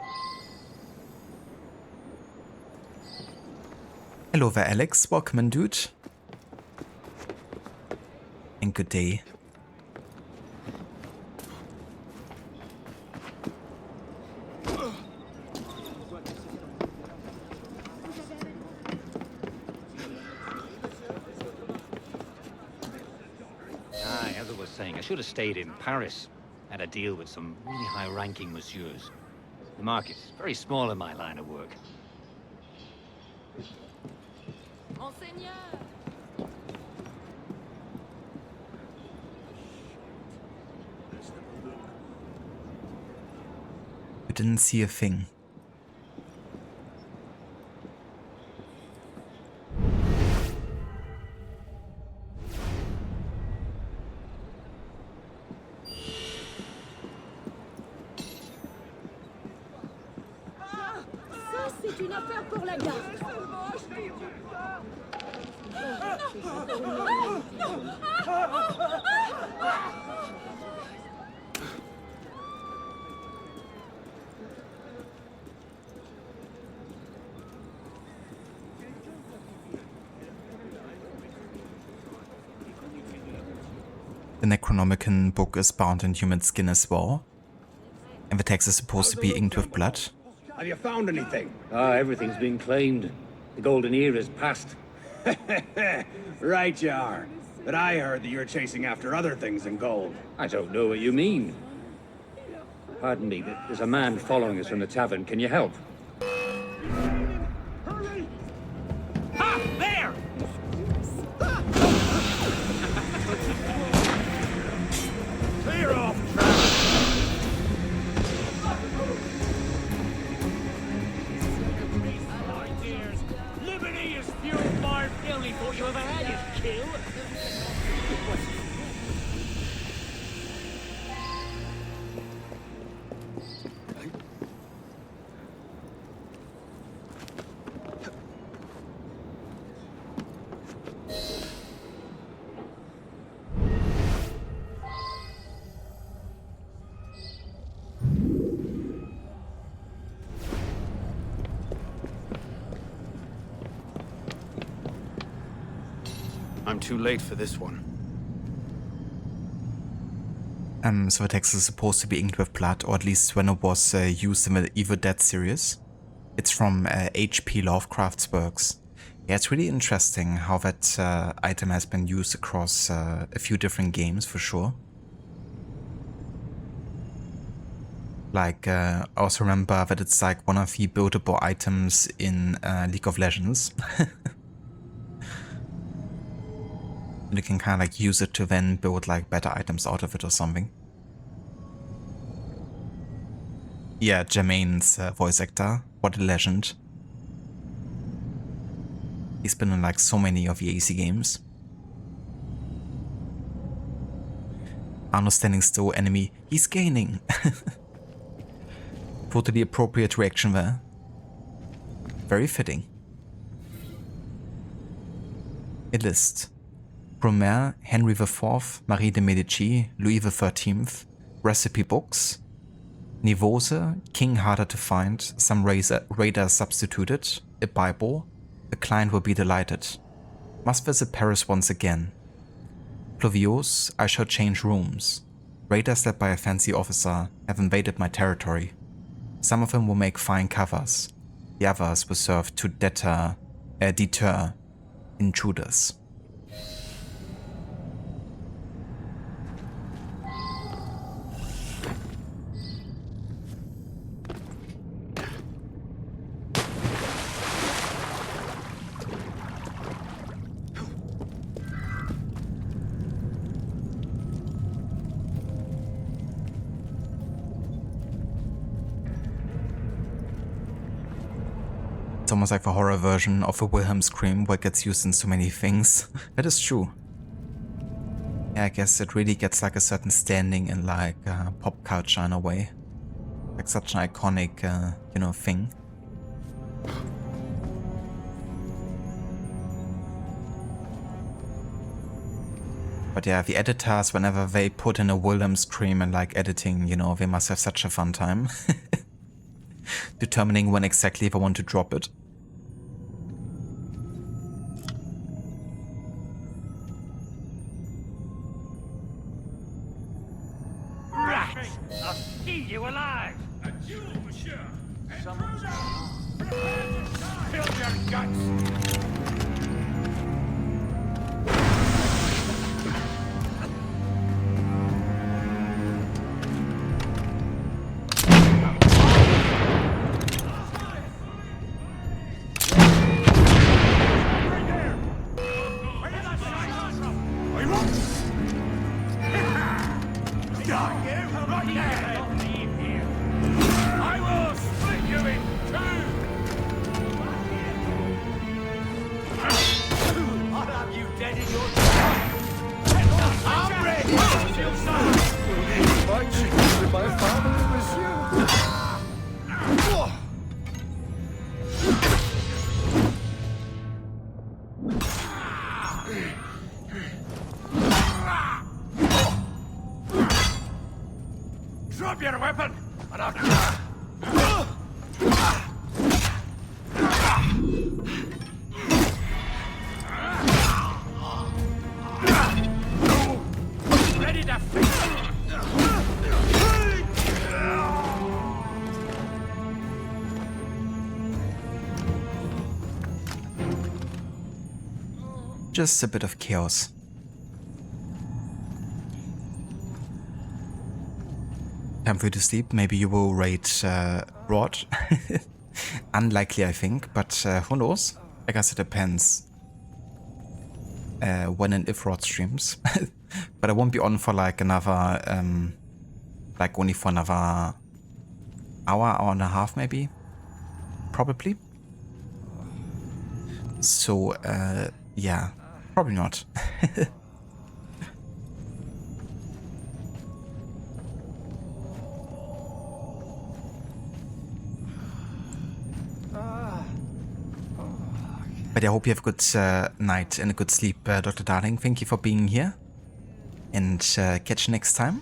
Hello there, Alex. Welcome in, dude. And good day. I should have stayed in Paris. Had a deal with some really high-ranking messieurs. The market's very small in my line of work. Monseigneur! I didn't see a thing. C'est une affaire pour la garde. The Necronomicon book is bound in human skin as well. And the text is supposed to be inked with blood. Have you found anything? Everything's been claimed. The golden era's past. Right you are. But I heard that you're chasing after other things than gold. I don't know what you mean. Pardon me, but there's a man following us from the tavern. Can you help? Ha! There! Clear off! Liberty is few and far the only thought you ever had is kill. I'm too late for this one. So the text is supposed to be inked with blood, or at least when it was used in the Evil Dead series. It's from H.P. Lovecraft's works. Yeah, it's really interesting how that item has been used across a few different games, for sure. Like, I also remember that it's like one of the buildable items in League of Legends. And you can kind of like use it to then build like better items out of it or something. Yeah, Jermaine's voice actor, what a legend. He's been in like so many of the AC games. Arno standing still, enemy, he's gaining. Totally appropriate reaction there. Very fitting. A list. Brumaire, Henry IV, Marie de Medici, Louis XIII, recipe books. Nivose, king harder to find, some radar substituted, a Bible. The client will be delighted. Must visit Paris once again. Pluviose, I shall change rooms. Raiders led by a fancy officer have invaded my territory. Some of them will make fine covers. The others will serve to deter intruders. It's almost like the horror version of a Wilhelm scream where it gets used in so many things. That is true. Yeah, I guess it really gets like a certain standing in like pop culture in a way. Like such an iconic, you know, thing. But yeah, the editors, whenever they put in a Wilhelm scream and like editing, you know, they must have such a fun time. Determining when exactly they want to drop it. Rat! I'll skin you alive! A duel, monsieur! Someone's... Fill your guts! Drop your weapon, and I'll... Ready to face. Just a bit of chaos. Time for you to sleep. Maybe you will raid Rod. Unlikely, I think, but who knows? I guess it depends when and if Rod streams. But I won't be on for like another, like only for another hour and a half maybe. Probably. So, yeah, probably not. But I hope you have a good night and a good sleep, Dr. Darling. Thank you for being here. And catch you next time.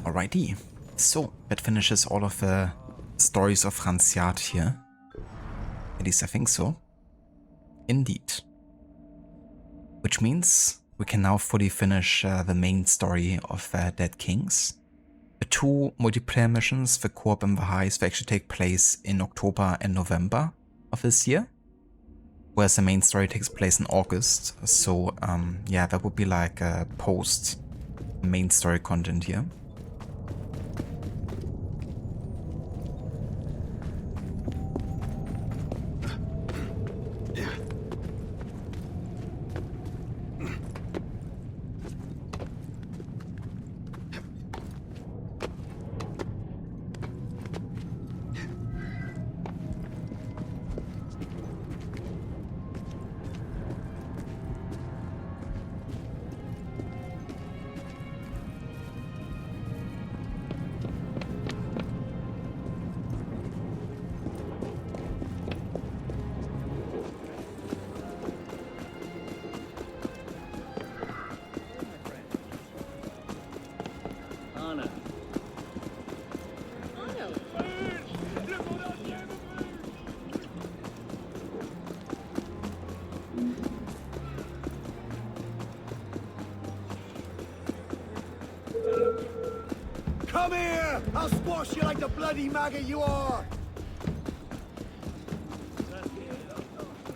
Alrighty. So, that finishes all of the stories of Franz Yard here. At least I think so. Indeed. Which means we can now fully finish the main story of Dead Kings. The 2 multiplayer missions, the co-op and the heist, they actually take place in October and November of this year. Whereas the main story takes place in August. So yeah, that would be like a post main story content here. Come here! I'll squash you like the bloody maggot you are!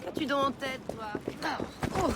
Qu'as-tu donc en tête, toi? Oh.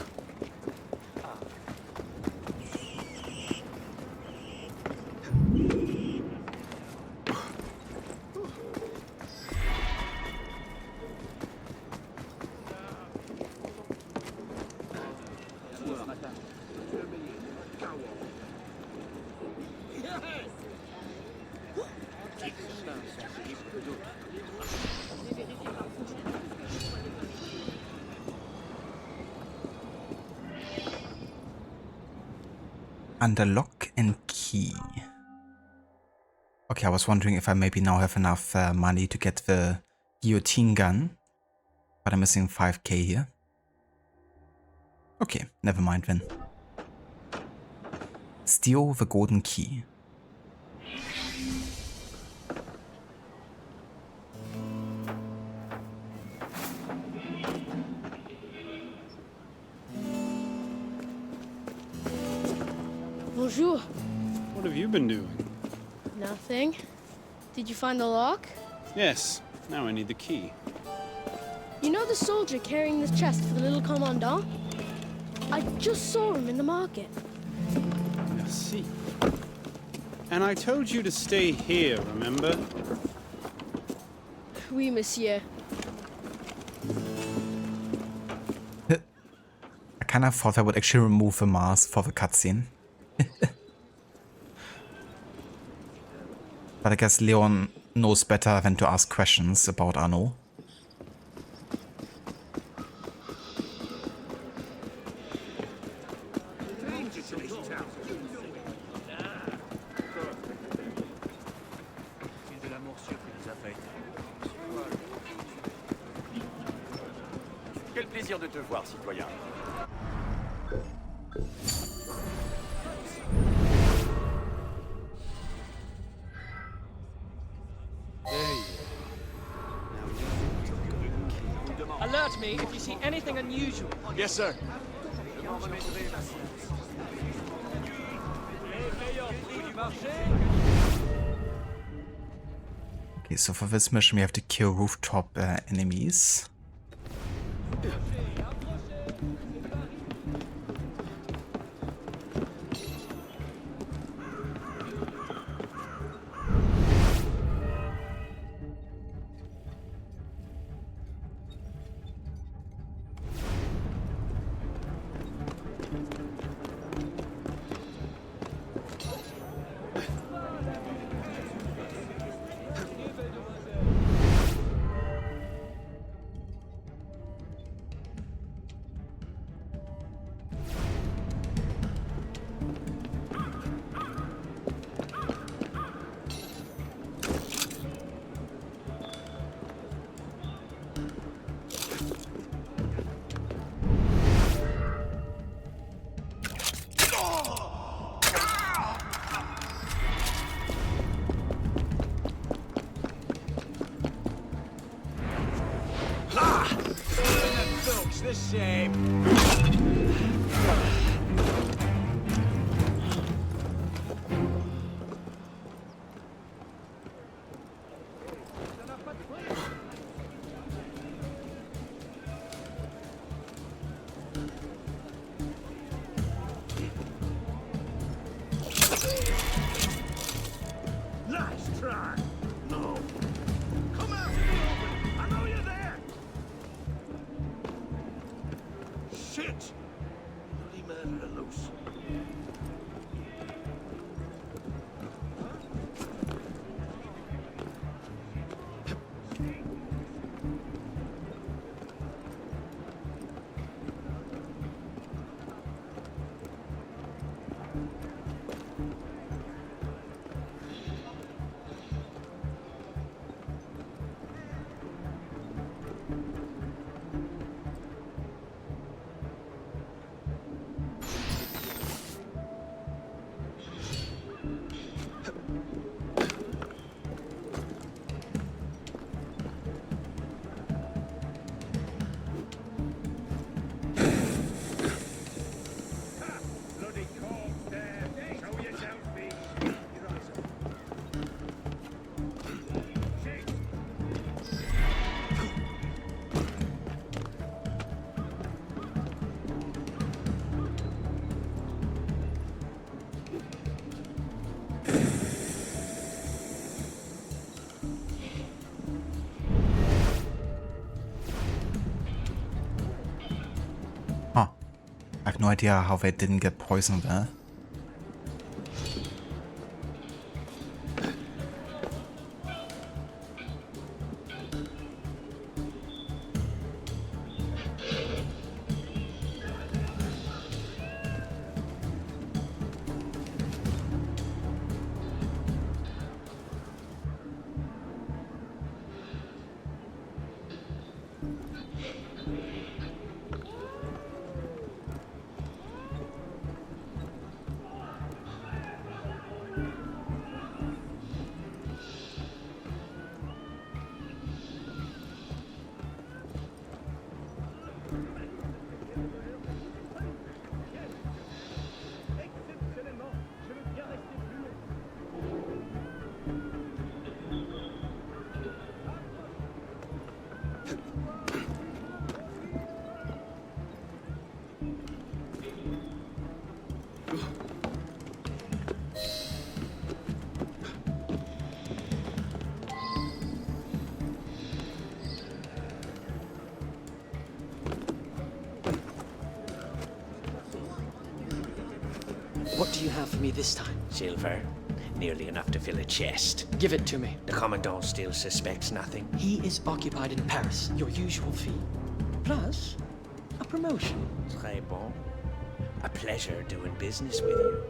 Under lock and key. Okay, I was wondering if I maybe now have enough money to get the guillotine gun, but I'm missing 5k here. Okay, never mind then. Steal the golden key. Bonjour. What have you been doing? Nothing. Did you find the lock? Yes. Now I need the key. You know the soldier carrying this chest for the little commandant? I just saw him in the market. Merci. And I told you to stay here, remember? Oui, monsieur. I kind of thought I would actually remove the mask for the cutscene. But I guess Leon knows better than to ask questions about Arnaud. Quel plaisir de te voir, citoyen. Alert me if you see anything unusual. Yes, sir. Okay, so for this mission we have to kill rooftop enemies. the same. Nice try. No. Come out in the open. I know you're there. Shit. Bloody murderer loose. Huh. I have no idea how they didn't get poisoned there. What do you have for me this time? Silver. Nearly enough to fill a chest. Give it to me. The Commandant still suspects nothing. He is occupied in Paris. Your usual fee. Plus, a promotion. Très bon. A pleasure doing business with you.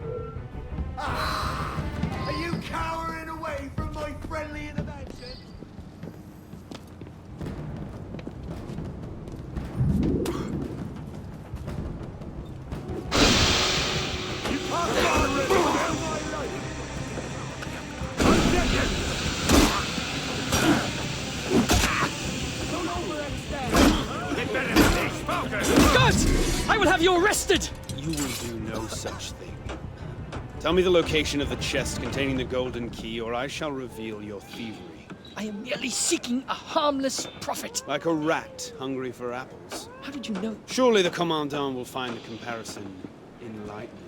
Ah! Are you cowering away from my friendly intervention? You can't already spare my life! Don't overextend! Get better than these smokers! Guards! I will have you arrested! You will do no such thing. Tell me the location of the chest containing the golden key, or I shall reveal your thievery. I am merely seeking a harmless profit. Like a rat hungry for apples. How did you know? Surely the Commandant will find the comparison enlightening.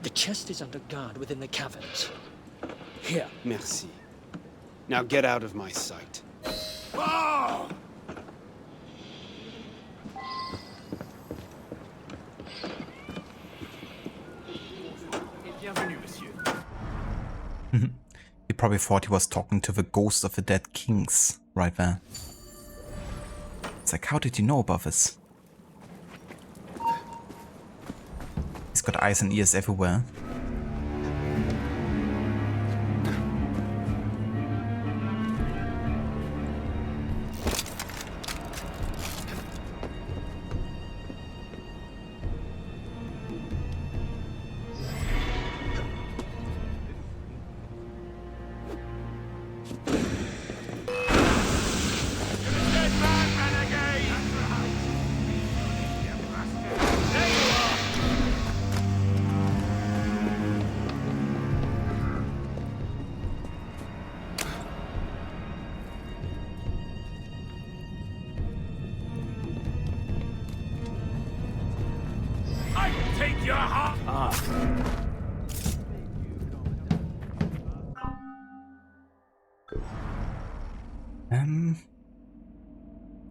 The chest is under guard within the caverns. Here. Merci. Now get out of my sight. Oh! Bienvenue, monsieur. He probably thought he was talking to the ghost of the dead kings right there. It's like, how did you know about this? He's got eyes and ears everywhere.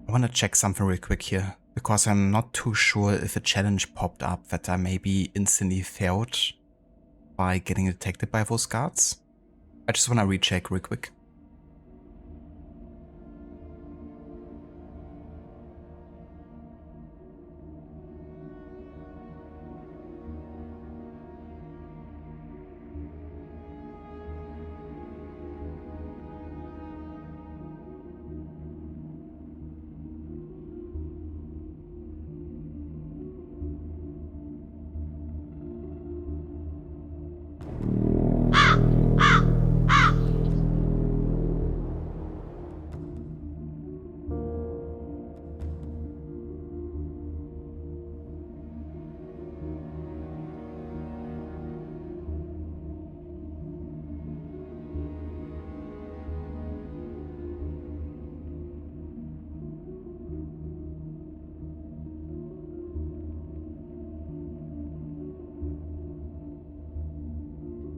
I want to check something real quick here, because I'm not too sure if a challenge popped up that I maybe instantly failed by getting detected by those guards. I just want to recheck real quick.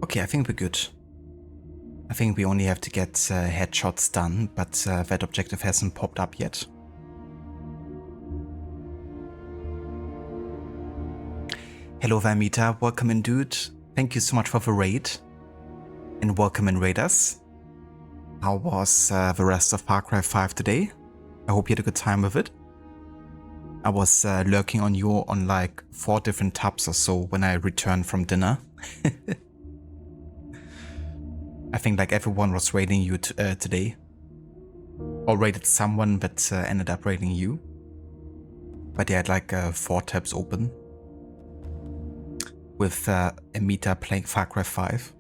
Okay, I think we're good. I think we only have to get headshots done, but that objective hasn't popped up yet. Hello Vamita, welcome in dude. Thank you so much for the raid. And welcome in raiders. How was the rest of Far Cry 5 today? I hope you had a good time with it. I was lurking on you on like 4 different tabs or so when I returned from dinner. I think like everyone was raiding you today. Or raided someone that ended up raiding you. But they had like 4 tabs open. With Amita playing Far Cry 5.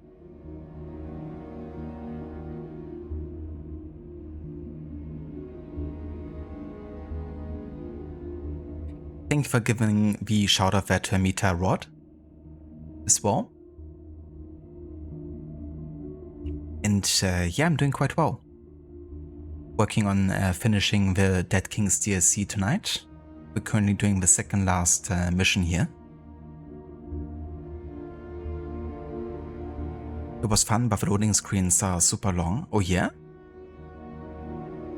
Thank you for giving the shout out there to Amita Rod as well. And yeah, I'm doing quite well. Working on finishing the Dead Kings DLC tonight. We're currently doing the second last mission here. It was fun, but the loading screens are super long. Oh yeah?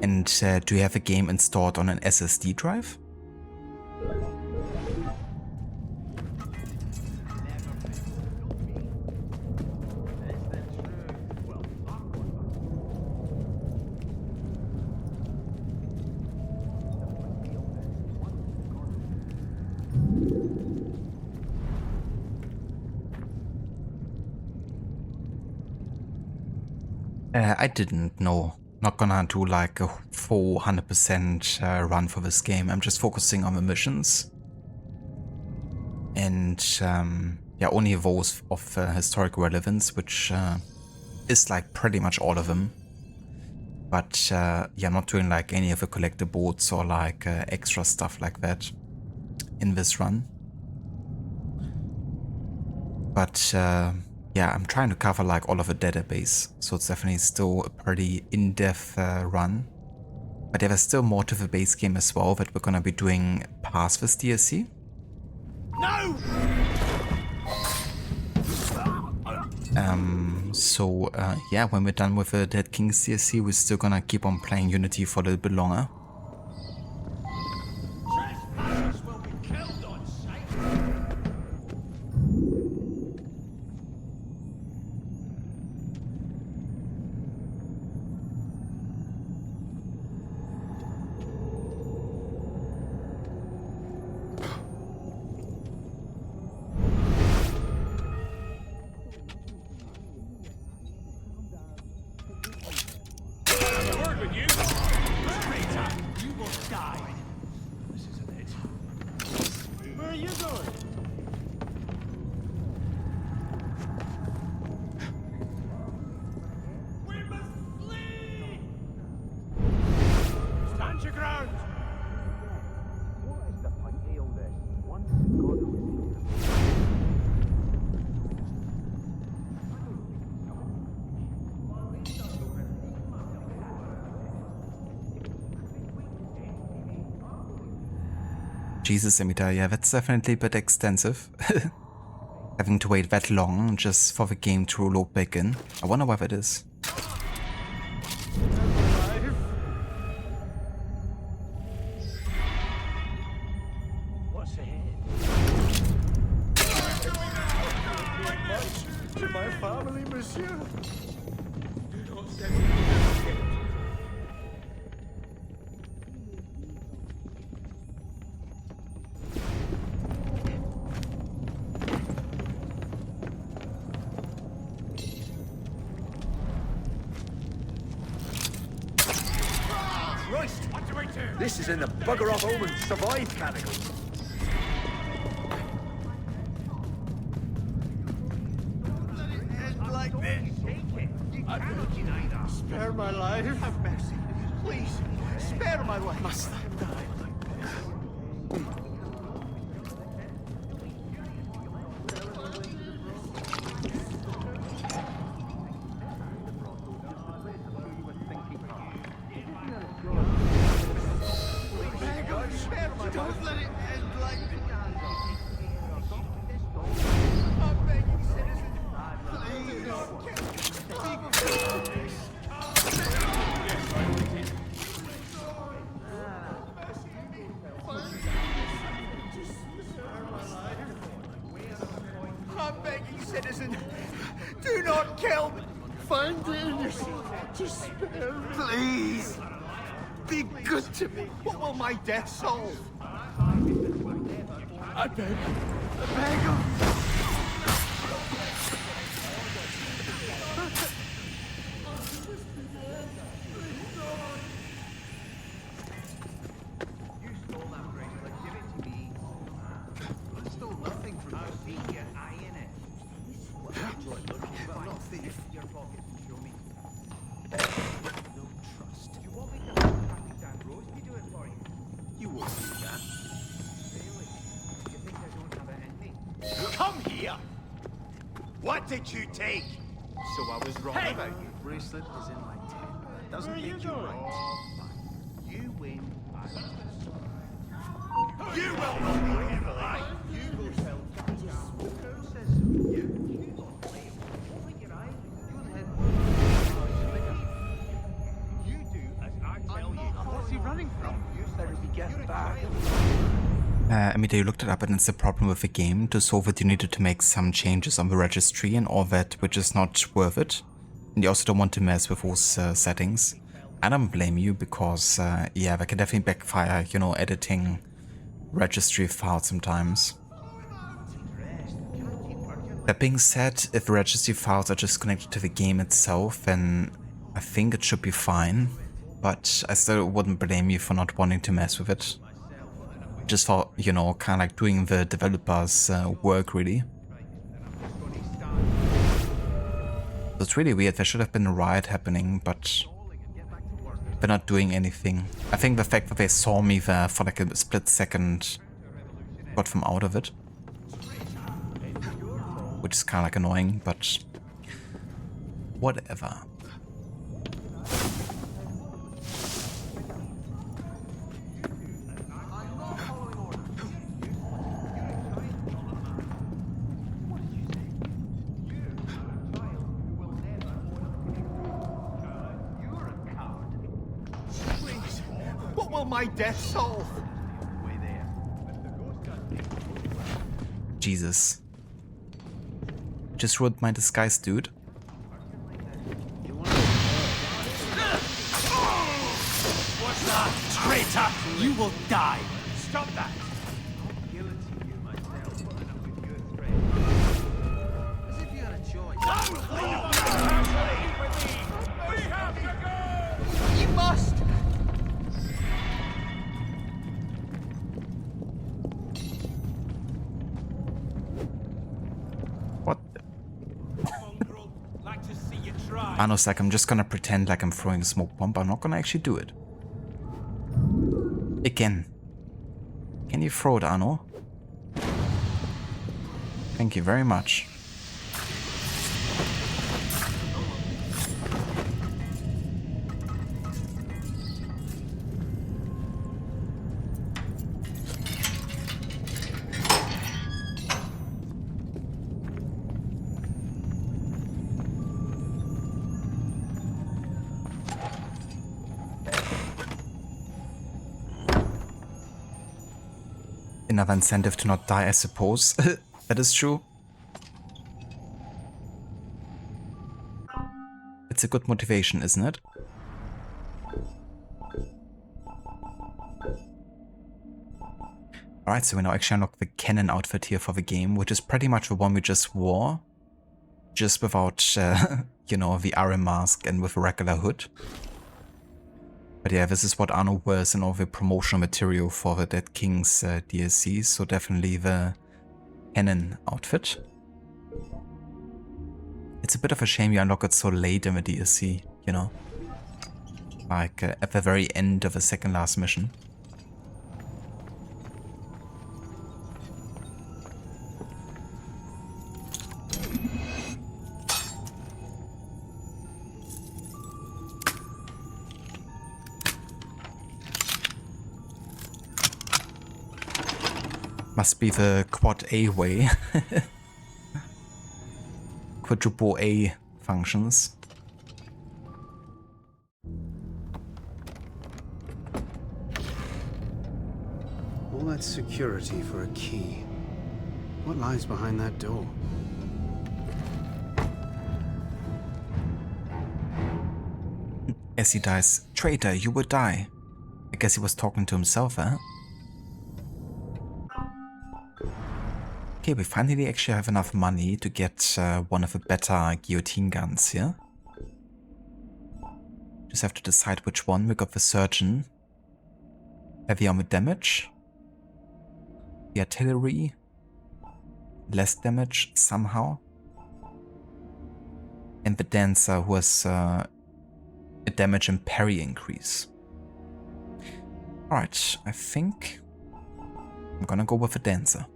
And do you have a game installed on an SSD drive? I didn't know. Not gonna do like a full 100% run for this game. I'm just focusing on the missions. And yeah, only those of historic relevance, which is like pretty much all of them. But yeah, I'm not doing like any of the collectibles or like extra stuff like that in this run. But yeah, I'm trying to cover like all of the database, so it's definitely still a pretty in-depth run. But there's still more to the base game as well that we're gonna be doing past this DLC. No! So yeah, when we're done with the Dead Kings DLC, we're still gonna keep on playing Unity for a little bit longer. Jesus, Amita, yeah, that's definitely a bit extensive. having to wait that long just for the game to load back in. I wonder why that is. What's ahead? To my family, monsieur. Do not send me. Christ! What do I do? This is in the bugger off omen survive category. Let it end like this. I beg you, spare my life. Have mercy. Please, spare my life. Must I die like this? Don't let it end like this. I'm begging, citizen. Please. I'm begging, citizen. Do not kill me. Find it in yourself to spare me. Please. Be good to me. What will my death solve? I beg. I beg of You stole that bracelet. Give it to me. I stole nothing from you. See your eye in it. I'm not a thief. Your pocket and show me. No trust. You want me to have Captain Rose do it for you? You won't do that. Really? You think I don't have it in me? Come here! What did you take? So I was wrong about you. Bracelet is in my tent. That doesn't make you right. You win. You will not be here alive. You will tell What's he running from? You better be getting back. Amita, you looked it up and it's the problem with the game. To solve it, you needed to make some changes on the registry and all that, which is not worth it. And you also don't want to mess with those settings. I don't blame you because, yeah, that can definitely backfire, you know, editing registry files sometimes. That being said, if the registry files are just connected to the game itself, then I think it should be fine. But I still wouldn't blame you for not wanting to mess with it. Just for, you know, kind of like doing the developer's work, really. It's really weird. There should have been a riot happening, but they're not doing anything. I think the fact that they saw me there for like a split second got them out of it. Which is kind of like annoying, but whatever. What will my death solve? Jesus. Just ruined my disguise, dude. What's that? Traitor! You will die! Stop that! As if you had a choice. We have to go! You must! What? Arno's like, I'm just gonna pretend like I'm throwing a smoke bomb, but I'm not gonna actually do it. Again. Can you throw it, Arno? Thank you very much. Another incentive to not die, I suppose. That is true. It's a good motivation, isn't it? Alright, so we now actually unlock the cannon outfit here for the game, which is pretty much the one we just wore. Just without, you know, the RM mask and with a regular hood. But yeah, this is what Arno wears in all the promotional material for the Dead Kings DLC, so definitely the cannon outfit. It's a bit of a shame you unlock it so late in the DLC, you know? Like at the very end of the second last mission. Must be the quad A way. Quadruple A functions. All that security for a key. What lies behind that door? As he dies, traitor, you will die. I guess he was talking to himself, huh? Okay, we finally actually have enough money to get one of the better guillotine guns here. Just have to decide which one. We got the surgeon. Heavy armor damage. The artillery. Less damage somehow. And the dancer who has a damage and parry increase. Alright, I think I'm gonna go with the dancer.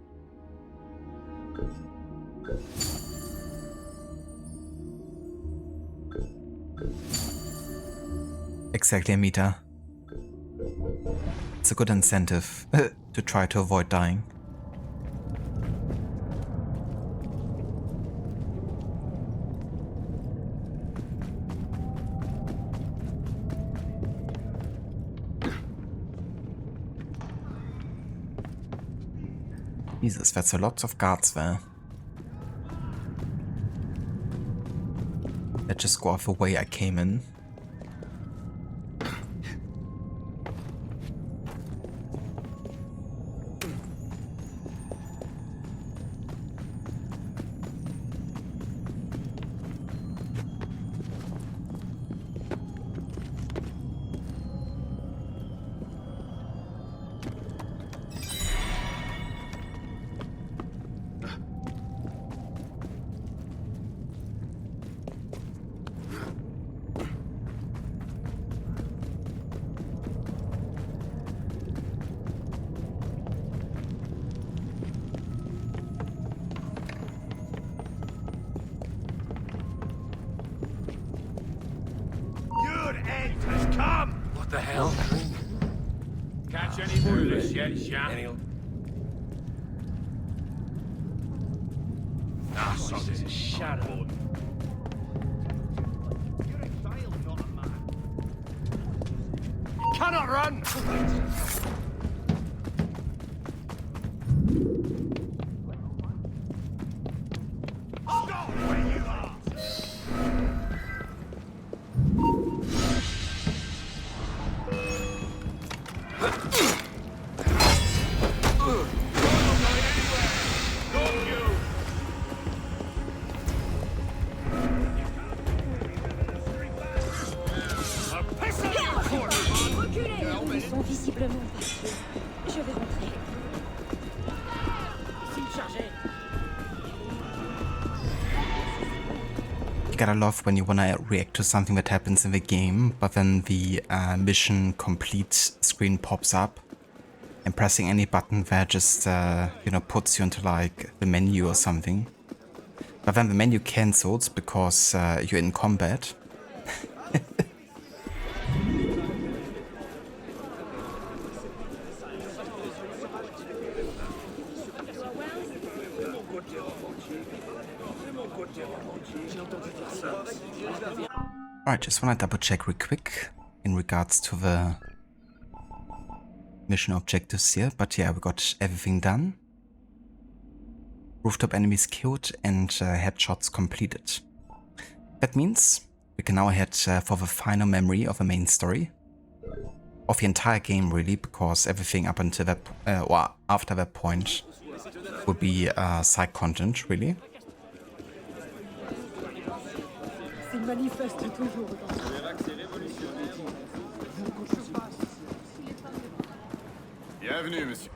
Exactly, Amita. It's a good incentive to try to avoid dying. Jesus, that's a lot of guards there. Let's just go off the way I came in. What the hell? Catch any foolish yet, Shan? Ah, so this is shadow. You're a child, not a man. You cannot run! Stop where you are! Ils sont visiblement partis. Je vais rentrer. You gotta love when you wanna react to something that happens in the game, but then the mission complete screen pops up, and pressing any button there just, you know, puts you into like the menu or something. But then the menu cancels because you're in combat. Alright, just wanna double check real quick in regards to the mission objectives here, but yeah, we got everything done. Rooftop enemies killed and headshots completed. That means we can now head for the final memory of the main story. Of the entire game really, because everything up until that, or after that point would be side content really. Bienvenue, monsieur.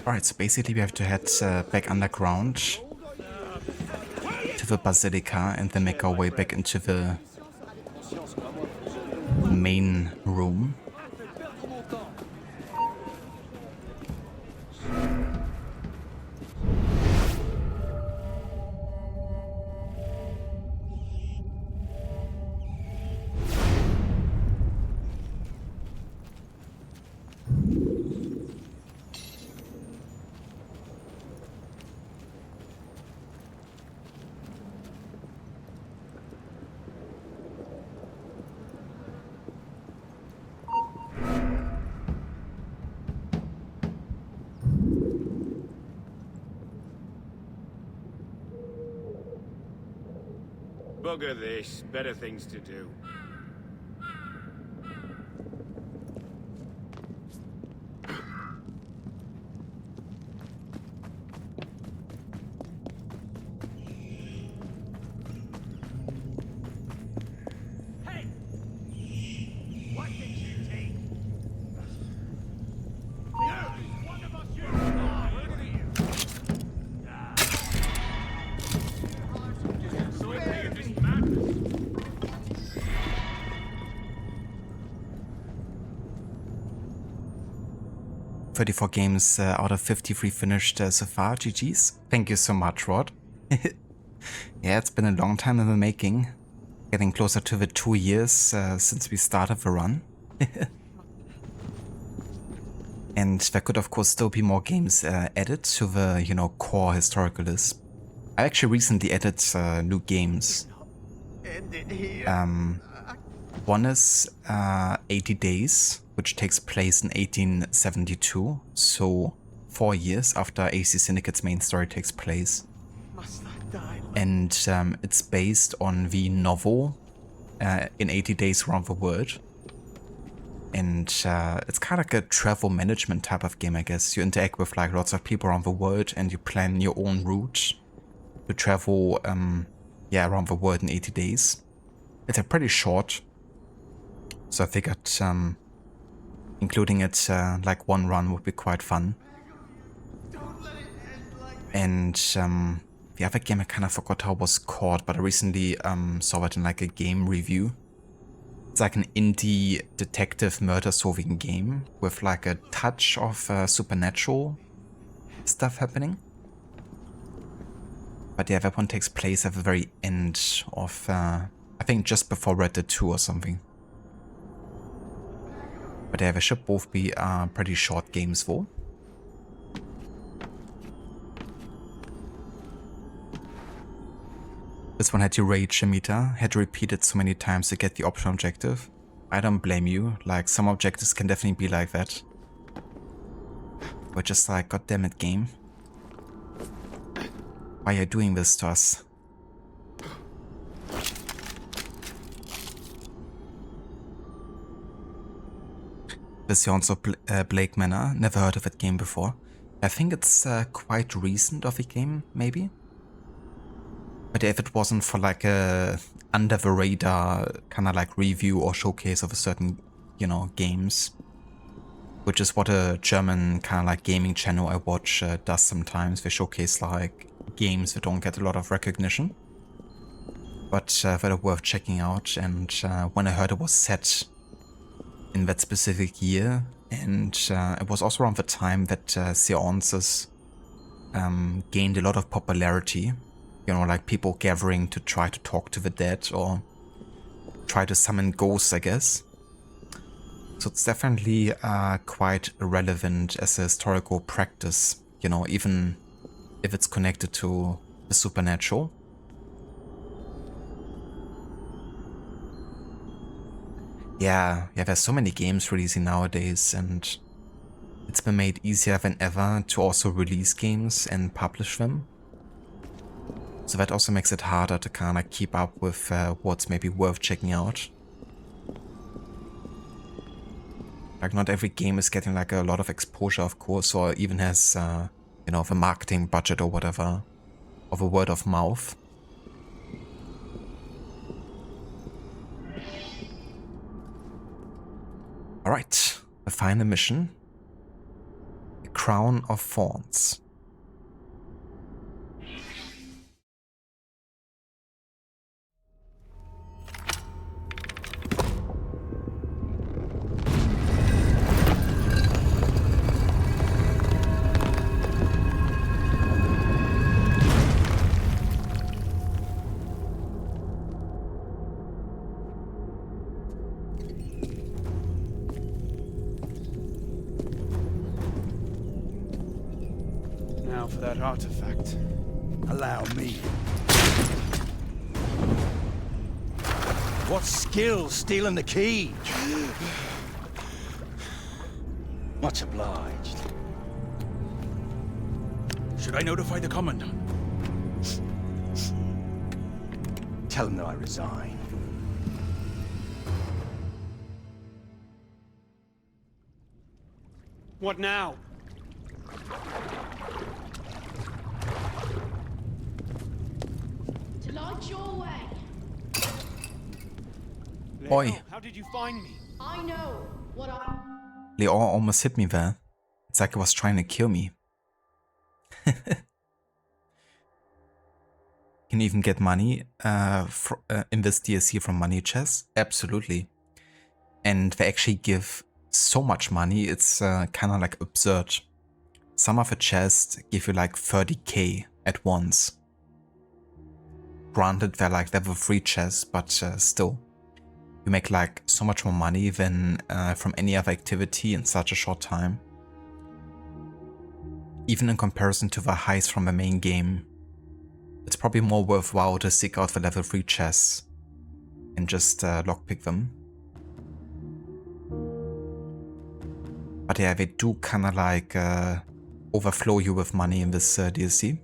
Alright, so basically we have to head back underground to the Basilica and then make our way back into the main room. Bugger this. Better things to do. .34 games out of 53 finished so far. GG's. Thank you so much, Rod. Yeah, it's been a long time in the making. Getting closer to the 2 years since we started the run. And there could of course still be more games added to the, you know, core historical list. I actually recently added new games. One is 80 Days, which takes place in 1872, so 4 years after AC Syndicate's main story takes place. And it's based on the novel in 80 Days Around the World. And it's kind of like a travel management type of game, I guess. You interact with like lots of people around the world and you plan your own route to travel around the world in 80 days. It's a pretty short, so I figured including it like one run would be quite fun. And the other game I kind of forgot how it was called, but I recently saw it in like a game review. It's like an indie detective murder solving game with like a touch of supernatural stuff happening. But yeah, that one takes place at the very end of, I think just before Red Dead 2 or something. But yeah, they should both be pretty short games though. This one had to rage meter, had to repeat it so many times to get the optional objective. I don't blame you, like some objectives can definitely be like that. We're just like, goddammit game. Why are you doing this to us? Visions of Blake Manor, never heard of that game before. I think it's quite recent of a game, maybe? But if it wasn't for like a under the radar kind of like review or showcase of a certain, you know, games, which is what a German kind of like gaming channel I watch does sometimes. They showcase like games that don't get a lot of recognition, but that are worth checking out. And when I heard it was set in that specific year, and it was also around the time that seances gained a lot of popularity. You know, like people gathering to try to talk to the dead or try to summon ghosts, I guess. So it's definitely quite relevant as a historical practice, you know, even if it's connected to the supernatural. Yeah, there's so many games releasing nowadays, and it's been made easier than ever to also release games and publish them. So that also makes it harder to kind of keep up with what's maybe worth checking out. Like, not every game is getting like a lot of exposure, of course, or even has, you know, the marketing budget or whatever, of a word of mouth. Alright, the final mission. The Crown of Thorns. Now for that artifact. Allow me. What skill stealing the key? Much obliged. Should I notify the Commandant? Tell him that I resign. What now? To light your way. Oi. How did you find me? I know what I... Leon almost hit me there. It's like he was trying to kill me. Can you even get money in this DLC from money chests? Absolutely. And they actually give so much money, it's kind of like absurd. Some of the chests give you like 30k at once. Granted, they're like level 3 chests, but still. You make like so much more money than from any other activity in such a short time. Even in comparison to the highs from the main game, it's probably more worthwhile to seek out the level 3 chests and just lockpick them. But yeah, they do kind of like overflow you with money in this DLC.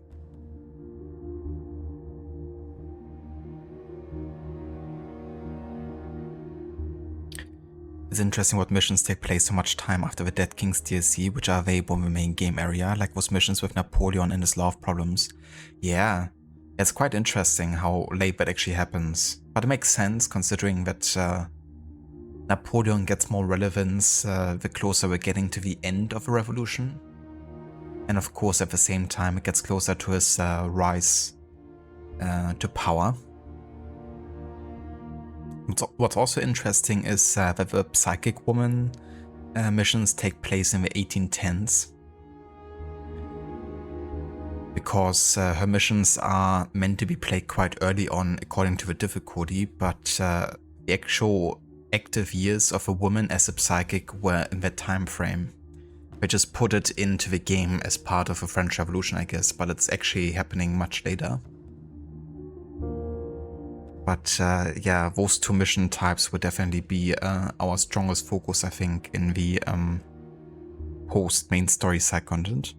It's interesting what missions take place so much time after the Dead Kings DLC, which are available in the main game area, like those missions with Napoleon and his love problems. Yeah, it's quite interesting how late that actually happens. But it makes sense considering that Napoleon gets more relevance the closer we're getting to the end of the revolution. And of course at the same time it gets closer to his rise to power. What's also interesting is that the Psychic Woman missions take place in the 1810s. Because her missions are meant to be played quite early on according to the difficulty, but the actual active years of a woman as a psychic were in that time frame. They just put it into the game as part of the French Revolution, I guess, but it's actually happening much later. But yeah, those two mission types would definitely be our strongest focus, I think, in the post-main story side content.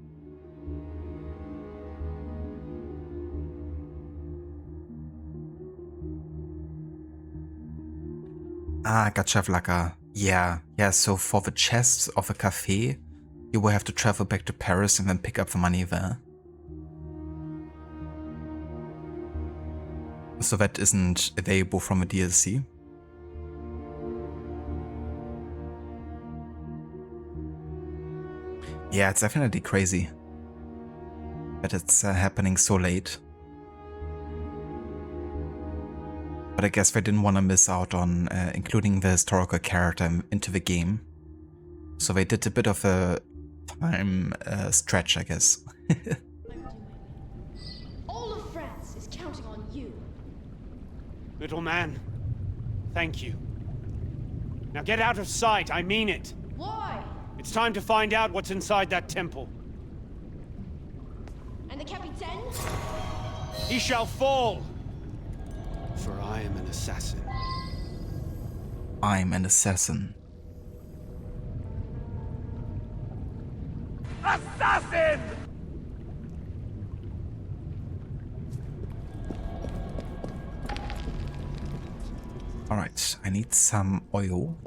Ah, gotcha, Vlaka. Yeah, so for the chests of a cafe, you will have to travel back to Paris and then pick up the money there. So that isn't available from a DLC. Yeah, it's definitely crazy that it's happening so late. But I guess they didn't want to miss out on including the historical character into the game. So they did a bit of a time stretch, I guess. All of France is counting on you. Little man, thank you. Now get out of sight, I mean it. Why? It's time to find out what's inside that temple. And the Capitaine? He shall fall! For I am an assassin. I'm an assassin. Assassin! Alright, I need some oil.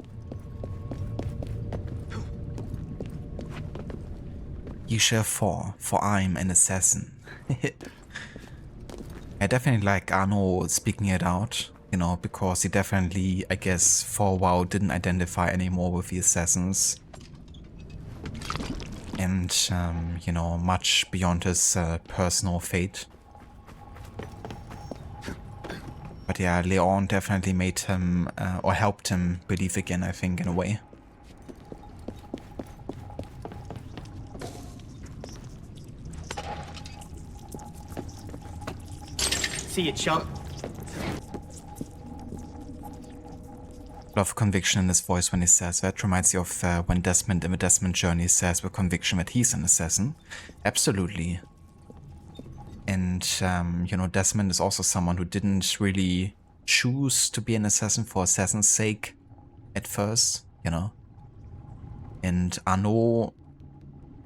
You shall fall, for I'm an assassin. I definitely like Arno speaking it out, you know, because he definitely, I guess, for a while didn't identify anymore with the assassins. And, you know, much beyond his personal fate. But yeah, Leon definitely made him, or helped him believe again, I think, in a way. See you, chump. A lot of conviction in his voice when he says that. Reminds you of when Desmond in the Desmond Journey says with conviction that he's an assassin. Absolutely. And, you know, Desmond is also someone who didn't really choose to be an assassin for assassin's sake at first, you know. And Arno,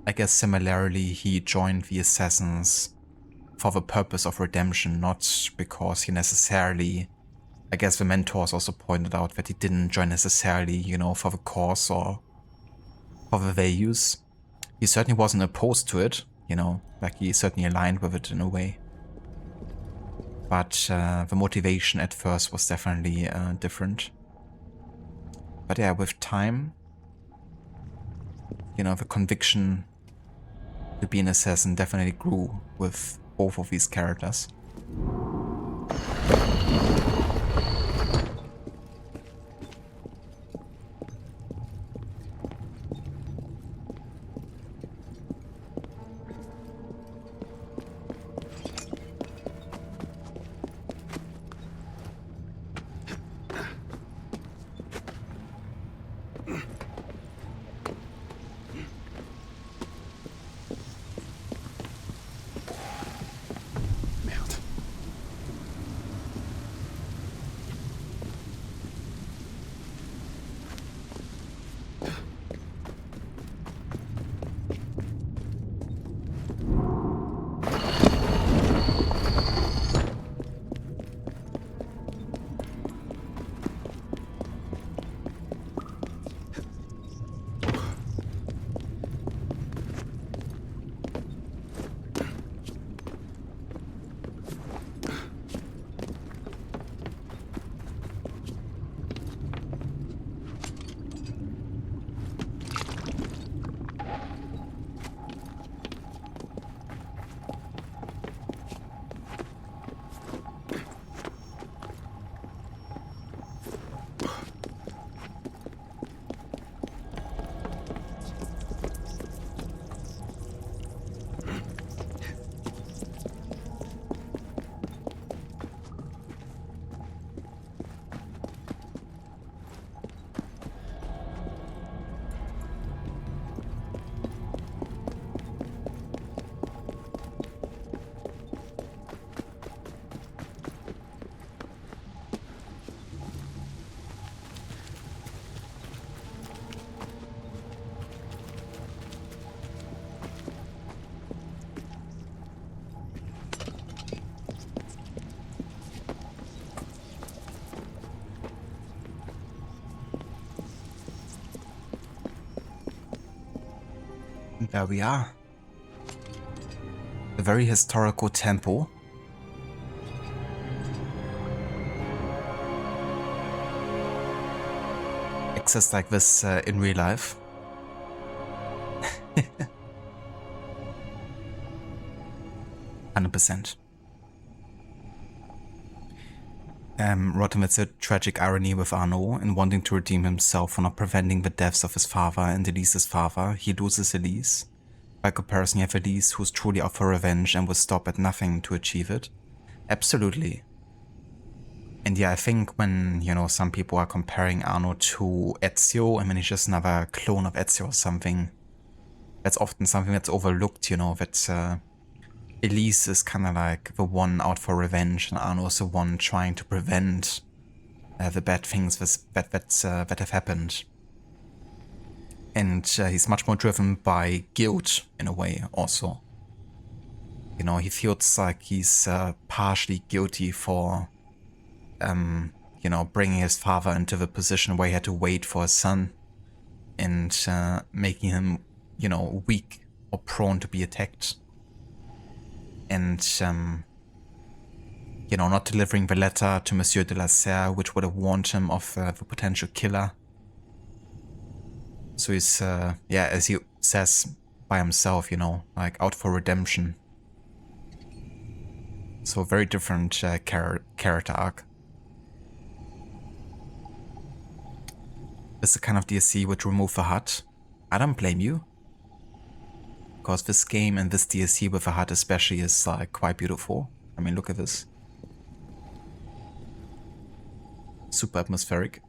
I guess similarly, he joined the assassins for the purpose of redemption, not because he necessarily, I guess the mentors also pointed out that he didn't join necessarily, you know, for the cause or for the values. He certainly wasn't opposed to it, you know, like he certainly aligned with it in a way. But the motivation at first was definitely different. But yeah, with time, you know, the conviction to be an assassin definitely grew with both of these characters. There we are. A very historical temple. Exists like this in real life. 100%. Rotten, it's a tragic irony with Arno in wanting to redeem himself for not preventing the deaths of his father and Elise's father. He loses Elise. By comparison, you have Elise who's truly out for revenge and will stop at nothing to achieve it. Absolutely. And yeah, I think when, you know, some people are comparing Arno to Ezio, I mean, he's just another clone of Ezio or something. That's often something that's overlooked, you know, that Elise is kind of like the one out for revenge, and Arno is the one trying to prevent the bad things that have happened. And he's much more driven by guilt, in a way, also. You know, he feels like he's partially guilty for you know, bringing his father into the position where he had to wait for his son and making him, you know, weak or prone to be attacked. And, you know, not delivering the letter to Monsieur de la Serre, which would have warned him of the potential killer. So he's, yeah, as he says by himself, you know, like out for redemption. So a very different character arc. This is the kind of DLC which remove the hut. I don't blame you. Because this game and this DLC with the hut especially is like quite beautiful. I mean, look at this. Super atmospheric.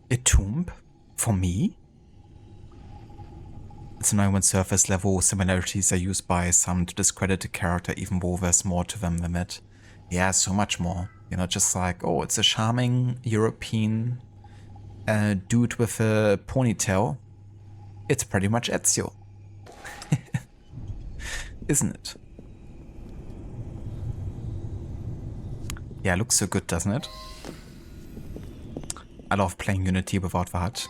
A tomb? For me? It's annoying when surface level similarities are used by some to discredit a character even though there's more to them than that. Yeah, so much more. You know, just like, oh, it's a charming European dude with a ponytail. It's pretty much Ezio. Isn't it? Yeah, it looks so good, doesn't it? I love playing Unity without the hut.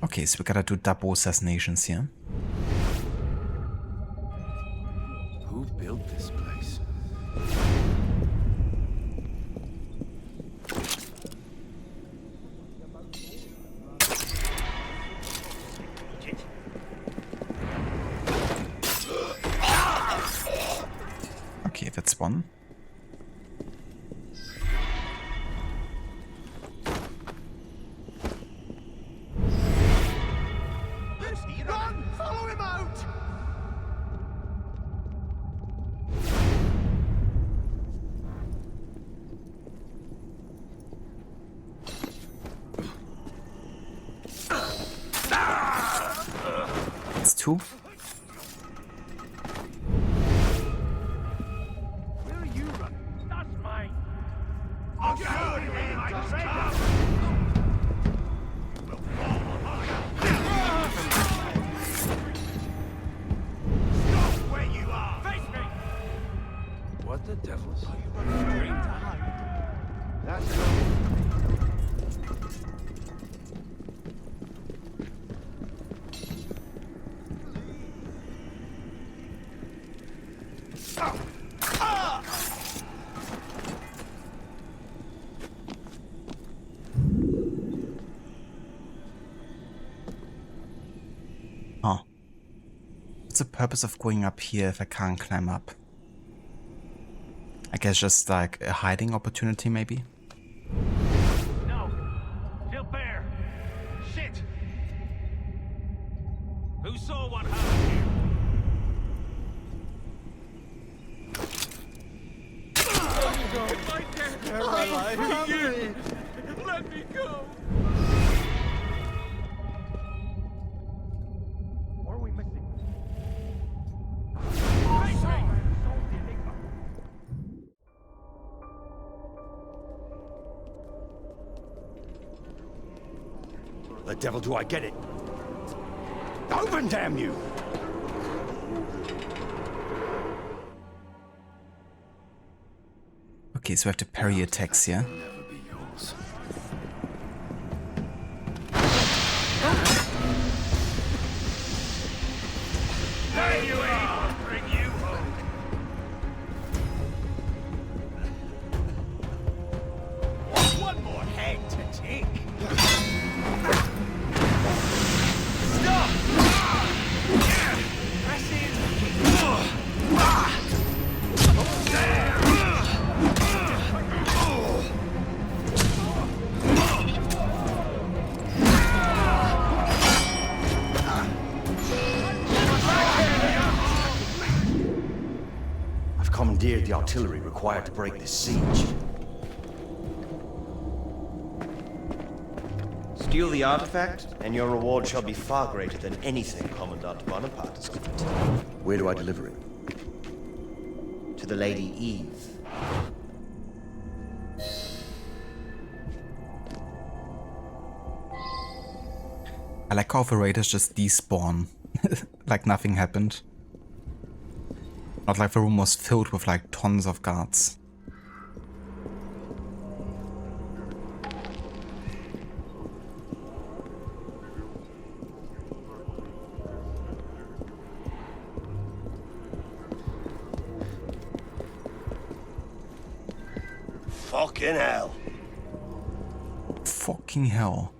Okay, so we gotta do double assassinations here. Who built this place? Okay, that's one. Run! Follow him out! It's two. Where are you running? That's mine. I'll show you when I come. Stop where you are. Face me. What the devil's? Are you running straight to hide? That's Oh. What's the purpose of going up here if I can't climb up? I guess just like a hiding opportunity, maybe? no. Still bare. Shit. Who saw what happened here? If I can't fight you, let me go. What are we missing? The devil do I get it? Open, damn you! Okay, so I have to parry attacks here. There you are! Bring you home. One more head to take. Stop! Press in. There! commandeered the artillery required to break this siege. Steal the artifact, and your reward shall be far greater than anything Commandant Bonaparte has got. Where do I deliver it? To the Lady Eve. I like how the raiders just despawn. Like nothing happened. Not like the room was filled with like tons of guards. Fucking hell. Fucking hell.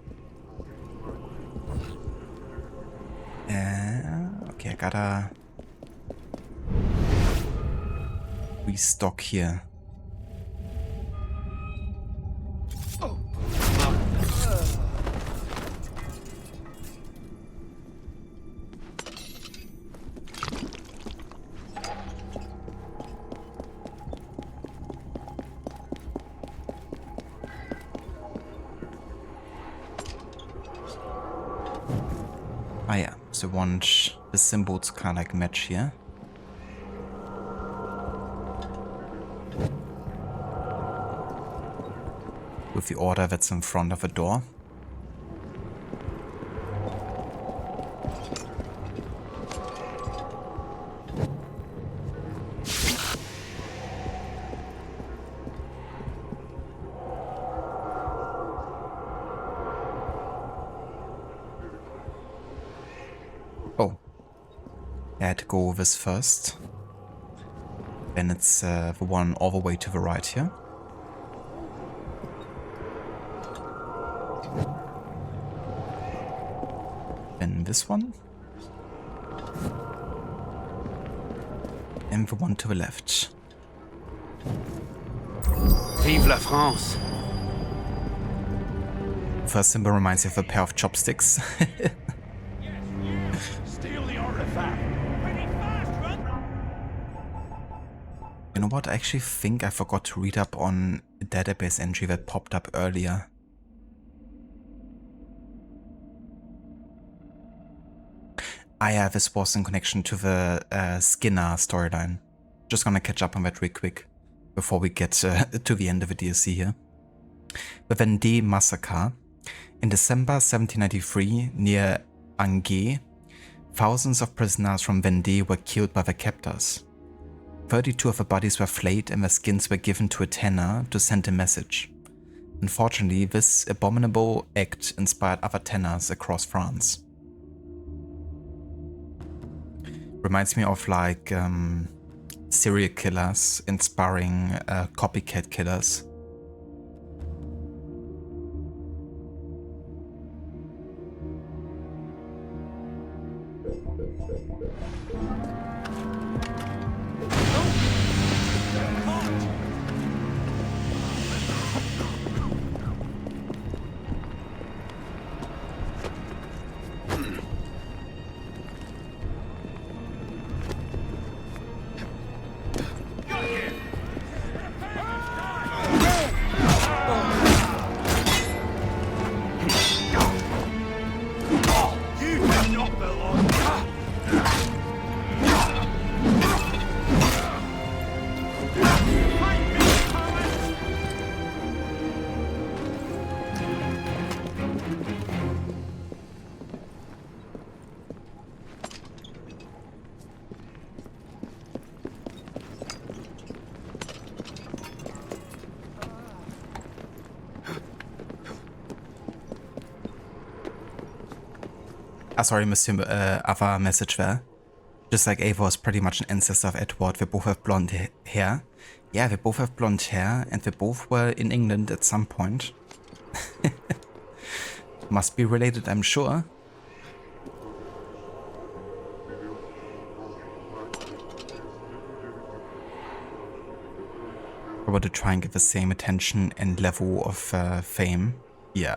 Okay, I gotta restock here. Ah yeah, so want the symbols kind of like match here. With the order that's in front of the door. Oh, I had to go this first. Then it's the one all the way to the right here. Then this one. And the one to the left. Vive la France! First symbol reminds me of a pair of chopsticks. Steal the artifact. You know what? I actually think I forgot to read up on a database entry that popped up earlier. Ah yeah, this was in connection to the Skinner storyline. Just gonna catch up on that real quick before we get to the end of the DLC here. The Vendée massacre. In December 1793, near Angers, thousands of prisoners from Vendée were killed by their captors. 32 of the bodies were flayed and their skins were given to a tanner to send a message. Unfortunately, this abominable act inspired other tanners across France. Reminds me of like serial killers inspiring copycat killers. Ah, sorry, Monsieur, other message there. Just like Ava was pretty much an ancestor of Edward, they both have blonde hair. Yeah, they both have blonde hair, and they both were in England at some point. Must be related, I'm sure. Probably to try and get the same attention and level of fame. Yeah.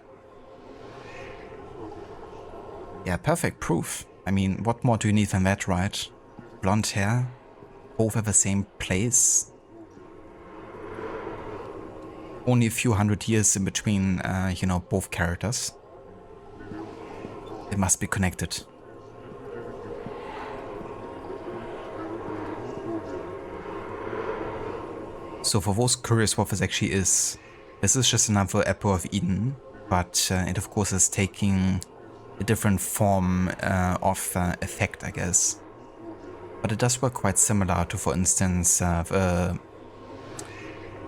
Yeah, perfect proof. I mean, what more do you need than that, right? Blonde hair, both at the same place. only a few hundred years in between, you know, both characters. It must be connected. So for those curious what this actually is, this is just another Apple of Eden, but it of course is taking a different form of effect, I guess. But it does work quite similar to, for instance, the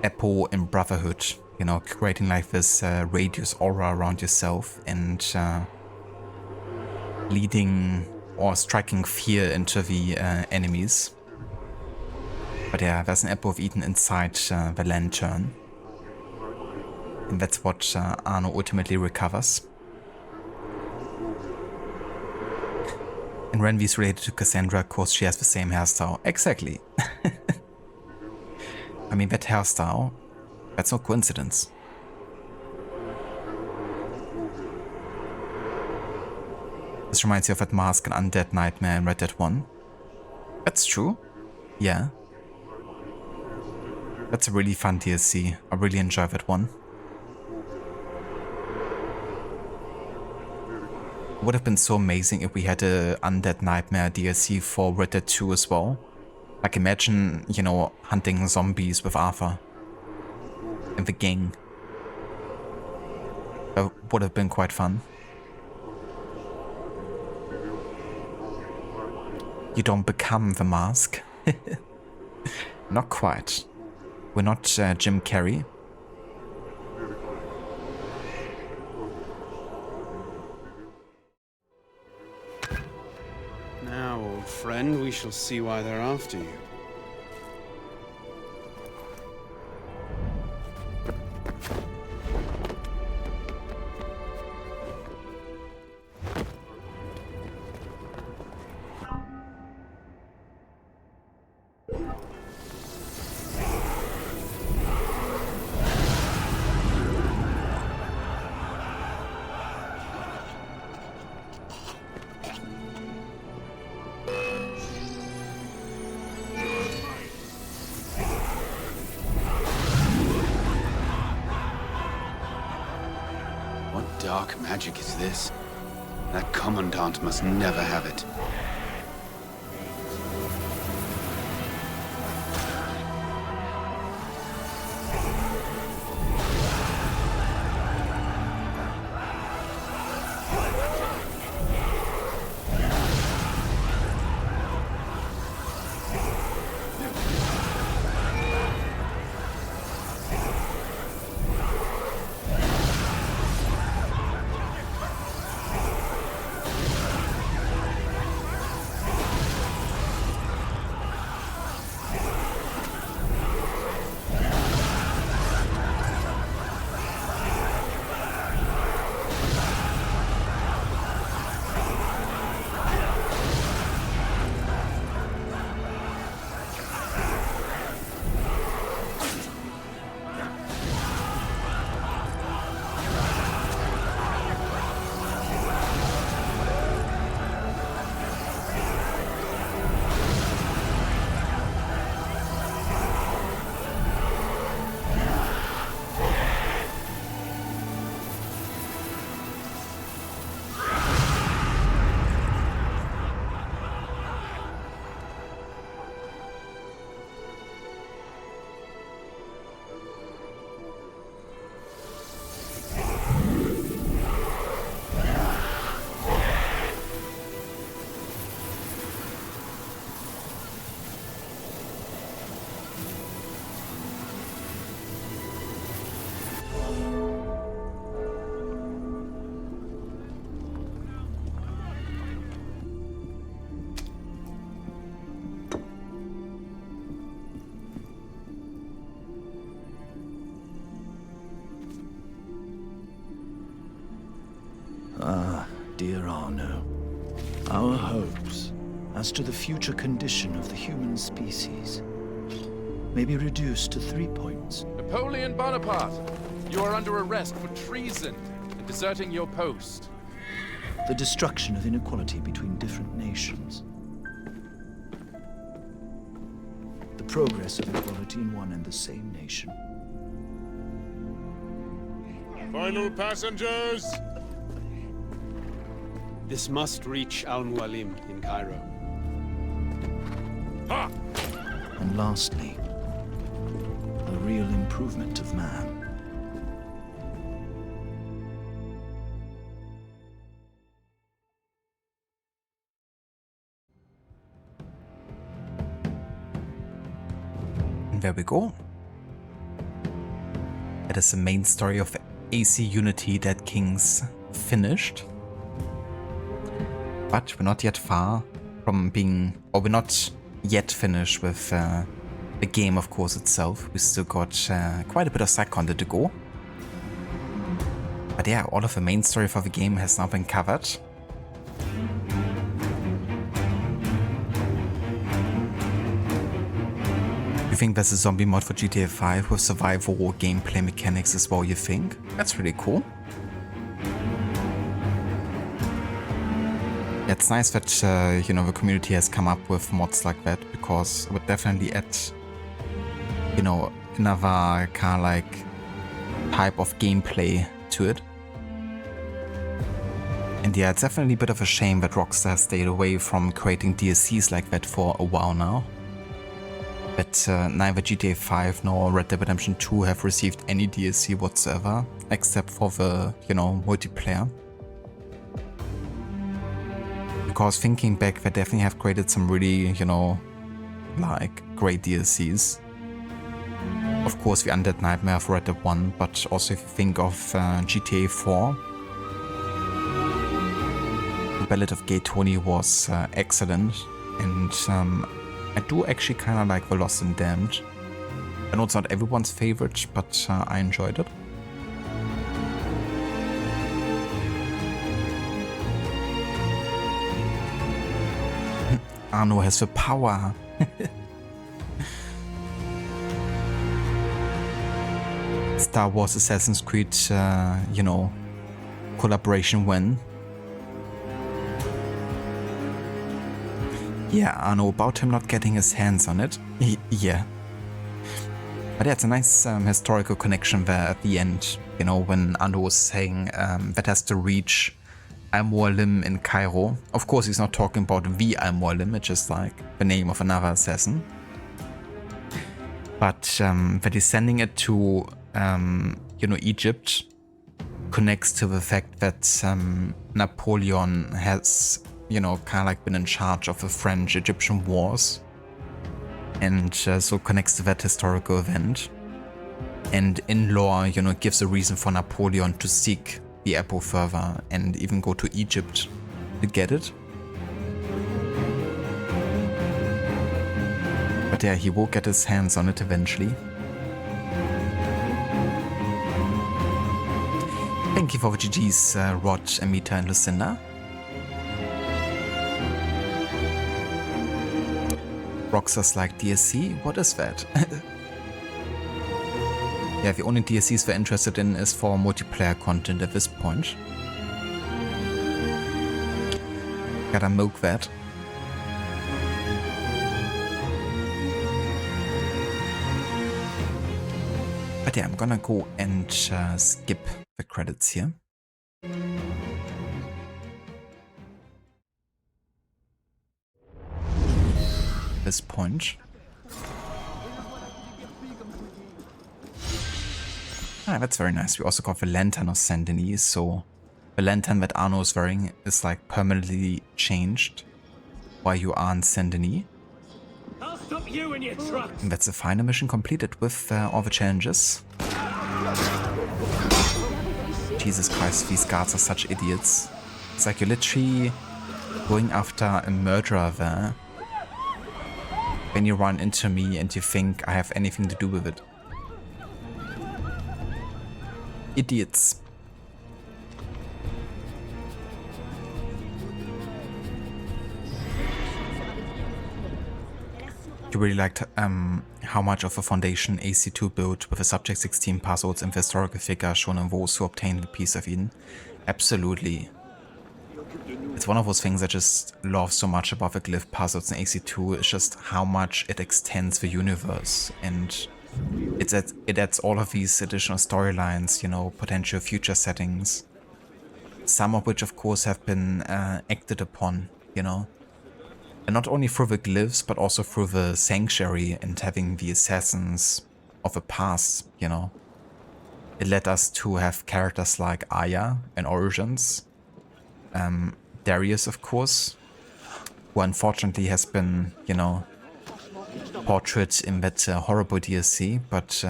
Apple in Brotherhood, you know, creating like this radius aura around yourself and leading or striking fear into the enemies. But yeah, there's an Apple of Eden inside the lantern. And that's what Arno ultimately recovers. And Renvi's related to Cassandra, of course she has the same hairstyle. Exactly. I mean, that hairstyle, that's no coincidence. This reminds you of that mask and Undead Nightmare in Red Dead 1. That's true. Yeah. That's a really fun DLC. I really enjoy that one. It would have been so amazing if we had a Undead Nightmare DLC for Red Dead 2 as well. Like imagine, you know, hunting zombies with Arthur and the gang. That would have been quite fun. You don't become the mask. Not quite. We're not Jim Carrey. Now, old friend, we shall see why they're after you. Dark magic is this? That Commandant must never have it. Ah, dear Arno. Our hopes as to the future condition of the human species may be reduced to 3 points. Napoleon Bonaparte, you are under arrest for treason and deserting your post. The destruction of inequality between different nations. The progress of equality in one and the same nation. Final passengers! This must reach Al Mualim in Cairo. Ha! And lastly, a real improvement of man. And there we go. That is the main story of AC Unity Dead Kings finished. But we're not yet far from being, or we're not yet finished with the game, of course, itself. We still got quite a bit of side content to go. But yeah, all of the main story for the game has now been covered. You think there's a zombie mod for GTA 5 with survival or gameplay mechanics as well, you think? That's really cool. It's nice that, you know, the community has come up with mods like that, because it would definitely add, you know, another kind of like type of gameplay to it. And yeah, it's definitely a bit of a shame that Rockstar stayed away from creating DLCs like that for a while now. But neither GTA 5 nor Red Dead Redemption 2 have received any DLC whatsoever, except for the, you know, multiplayer. Because thinking back, they definitely have created some really, you know, like, great DLCs. Of course, the Undead Nightmare of Red Dead 1, but also if you think of GTA 4, the Ballad of Gay Tony was excellent, and I do actually kind of like The Lost and Damned. I know it's not everyone's favorite, but I enjoyed it. Arno has the power. Star Wars Assassin's Creed, you know, collaboration when. Yeah, Arno, about him not getting his hands on it. Yeah. But yeah, it's a nice historical connection there at the end. You know, when Arno was saying that has to reach Al Mualim in Cairo. Of course, he's not talking about the Al Mualim, it's just like the name of another assassin. But that he's sending it to, you know, Egypt connects to the fact that Napoleon has, you know, kind of like been in charge of the French-Egyptian wars. And so connects to that historical event. And in lore, you know, it gives a reason for Napoleon to seek the apple further and even go to Egypt to get it. But yeah, he will get his hands on it eventually. Thank you for the GG's, Rod, Amita, and Lucinda. Roxas like DSC? What is that? Yeah, the only DLCs we're interested in is for multiplayer content at this point. Gotta milk that. But yeah, I'm gonna go and skip the credits here. This point. Ah, that's very nice. We also got the lantern of Saint Denis, so the lantern that Arno is wearing is like permanently changed while you are in Saint Denis. I'll stop you in your tracks. And that's the final mission completed with all the challenges. Jesus Christ, these guards are such idiots. It's like you're literally going after a murderer there. Then you run into me and you think I have anything to do with it. Idiots. You really liked how much of a foundation AC2 built with the Subject 16 puzzles and the historical figure shown in those who obtained the Piece of Eden. Absolutely. It's one of those things I just love so much about the glyph puzzles in AC2, is just how much it extends the universe and it adds all of these additional storylines, you know, potential future settings. Some of which, of course, have been acted upon, you know. And not only through the glyphs, but also through the sanctuary and having the assassins of the past, you know. It led us to have characters like Aya in Origins. Darius, of course, who unfortunately has been, you know, portrayed in that horrible DLC, but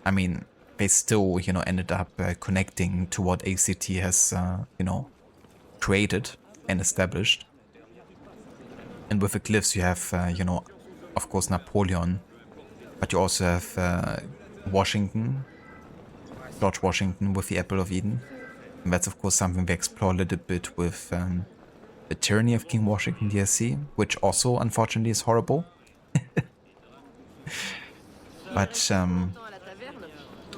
I mean, they still, you know, ended up connecting to what ACT has, you know, created and established. And with the glyphs you have, you know, of course Napoleon, but you also have Washington, George Washington with the Apple of Eden. And that's of course something we explore a little bit with the Tyranny of King Washington DLC, which also unfortunately is horrible. But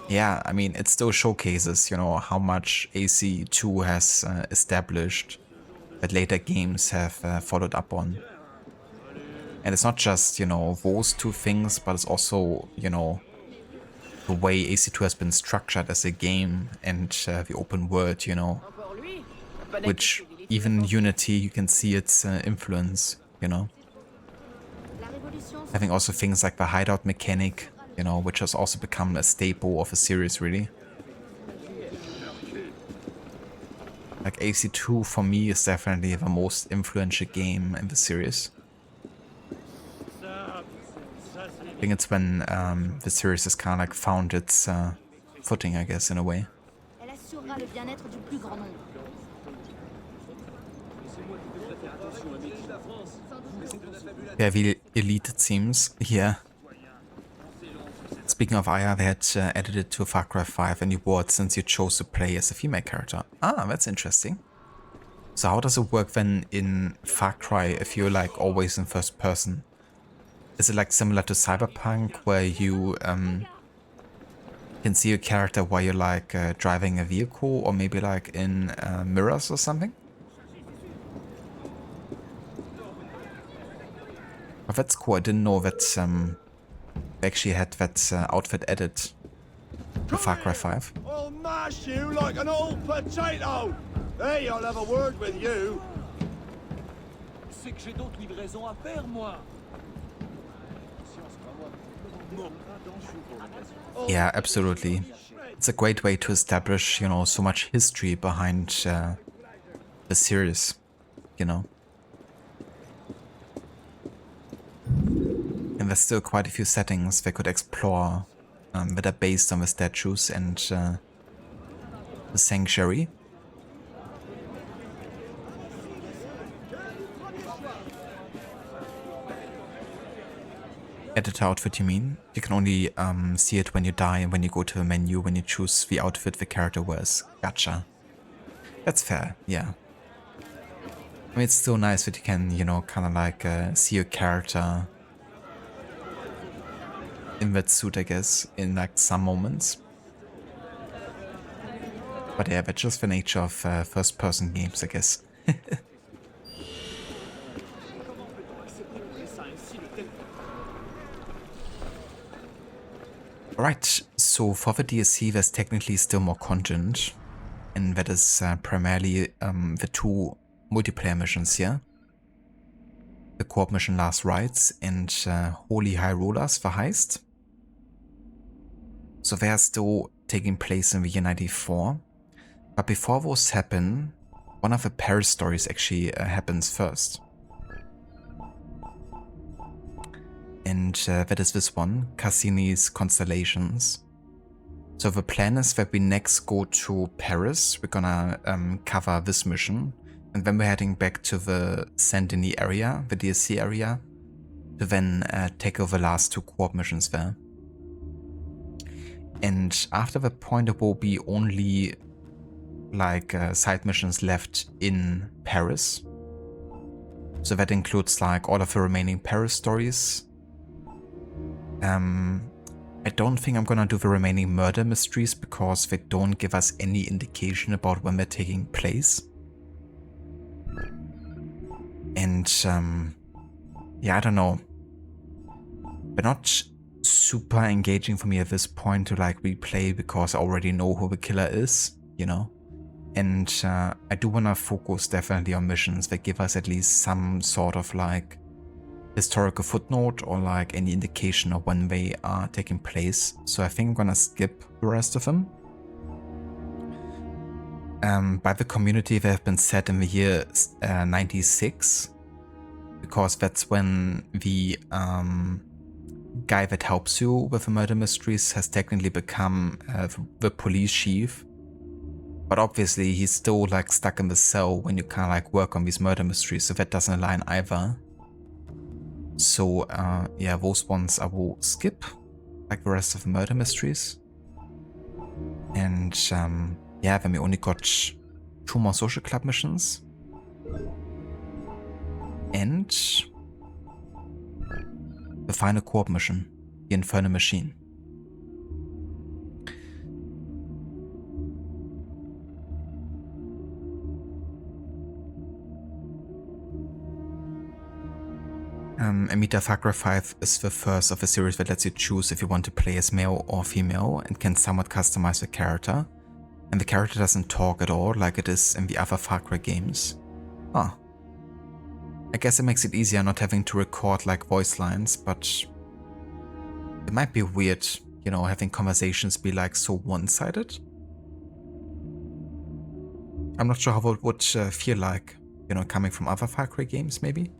yeah, I mean, it still showcases, you know, how much AC2 has established that later games have followed up on. And it's not just, you know, those two things, but it's also, you know, the way AC2 has been structured as a game and the open world, you know, which even Unity, you can see its influence, you know. Having also things like the hideout mechanic, you know, which has also become a staple of the series, really. Like AC2 for me is definitely the most influential game in the series. I think it's when the series has kind of like found its footing, I guess, in a way. Very elite, it seems. Yeah. Speaking of Aya, they had added it to Far Cry 5 a new board since you chose to play as a female character. Ah, that's interesting. So how does it work then in Far Cry if you're like always in first person? Is it like similar to Cyberpunk where you can see your character while you're like driving a vehicle or maybe like in mirrors or something? Oh, that's cool. I didn't know that they actually had that outfit added to Far Cry 5. I'll mash you like an old potato! Hey, I'll have a word with you! C'est que j'ai d'autres livraisons à faire, moi! Yeah, absolutely. It's a great way to establish, you know, so much history behind the series, you know. And there's still quite a few settings they could explore that are based on the statues and the sanctuary. Editor outfit, you mean? You can only see it when you die and when you go to the menu, when you choose the outfit the character wears. Gotcha. That's fair, yeah. I mean, it's still nice that you can, you know, kind of like see your character in that suit, I guess, in like some moments. But yeah, that's just the nature of first-person games, I guess. Alright, so for the DLC there's technically still more content, and that is primarily the two multiplayer missions here. The co-op mission Last Rites and Holy High Rollers, the heist. So they are still taking place in the year 94, but before those happen, one of the Paris stories actually happens first. And that is this one, Cassini's Constellations. So the plan is that we next go to Paris, we're gonna cover this mission, and then we're heading back to the Saint-Denis area, the DLC area, to then take over the last two co-op missions there. And after that point there will be only like side missions left in Paris. So that includes like all of the remaining Paris stories. I don't think I'm gonna do the remaining murder mysteries because they don't give us any indication about when they're taking place. And yeah, I don't know. They're not super engaging for me at this point to like replay because I already know who the killer is, you know. And I do want to focus definitely on missions that give us at least some sort of like historical footnote or like any indication of when they are taking place. So I think I'm gonna skip the rest of them. By the community, they have been set in the year 96, because that's when the guy that helps you with the murder mysteries has technically become the police chief. But obviously he's still like stuck in the cell when you kind of like work on these murder mysteries, so that doesn't align either. So yeah, those ones I will skip, like the rest of the murder mysteries. And yeah, then we only got 2 more social club missions. And the final co-op mission, the Infernal Machine. Amita Thakra 5 is the first of a series that lets you choose if you want to play as male or female and can somewhat customize the character. And the character doesn't talk at all like it is in the other Far Cry games. Huh. I guess it makes it easier not having to record like voice lines, but it might be weird, you know, having conversations be like so one-sided. I'm not sure how it would feel like, you know, coming from other Far Cry games maybe.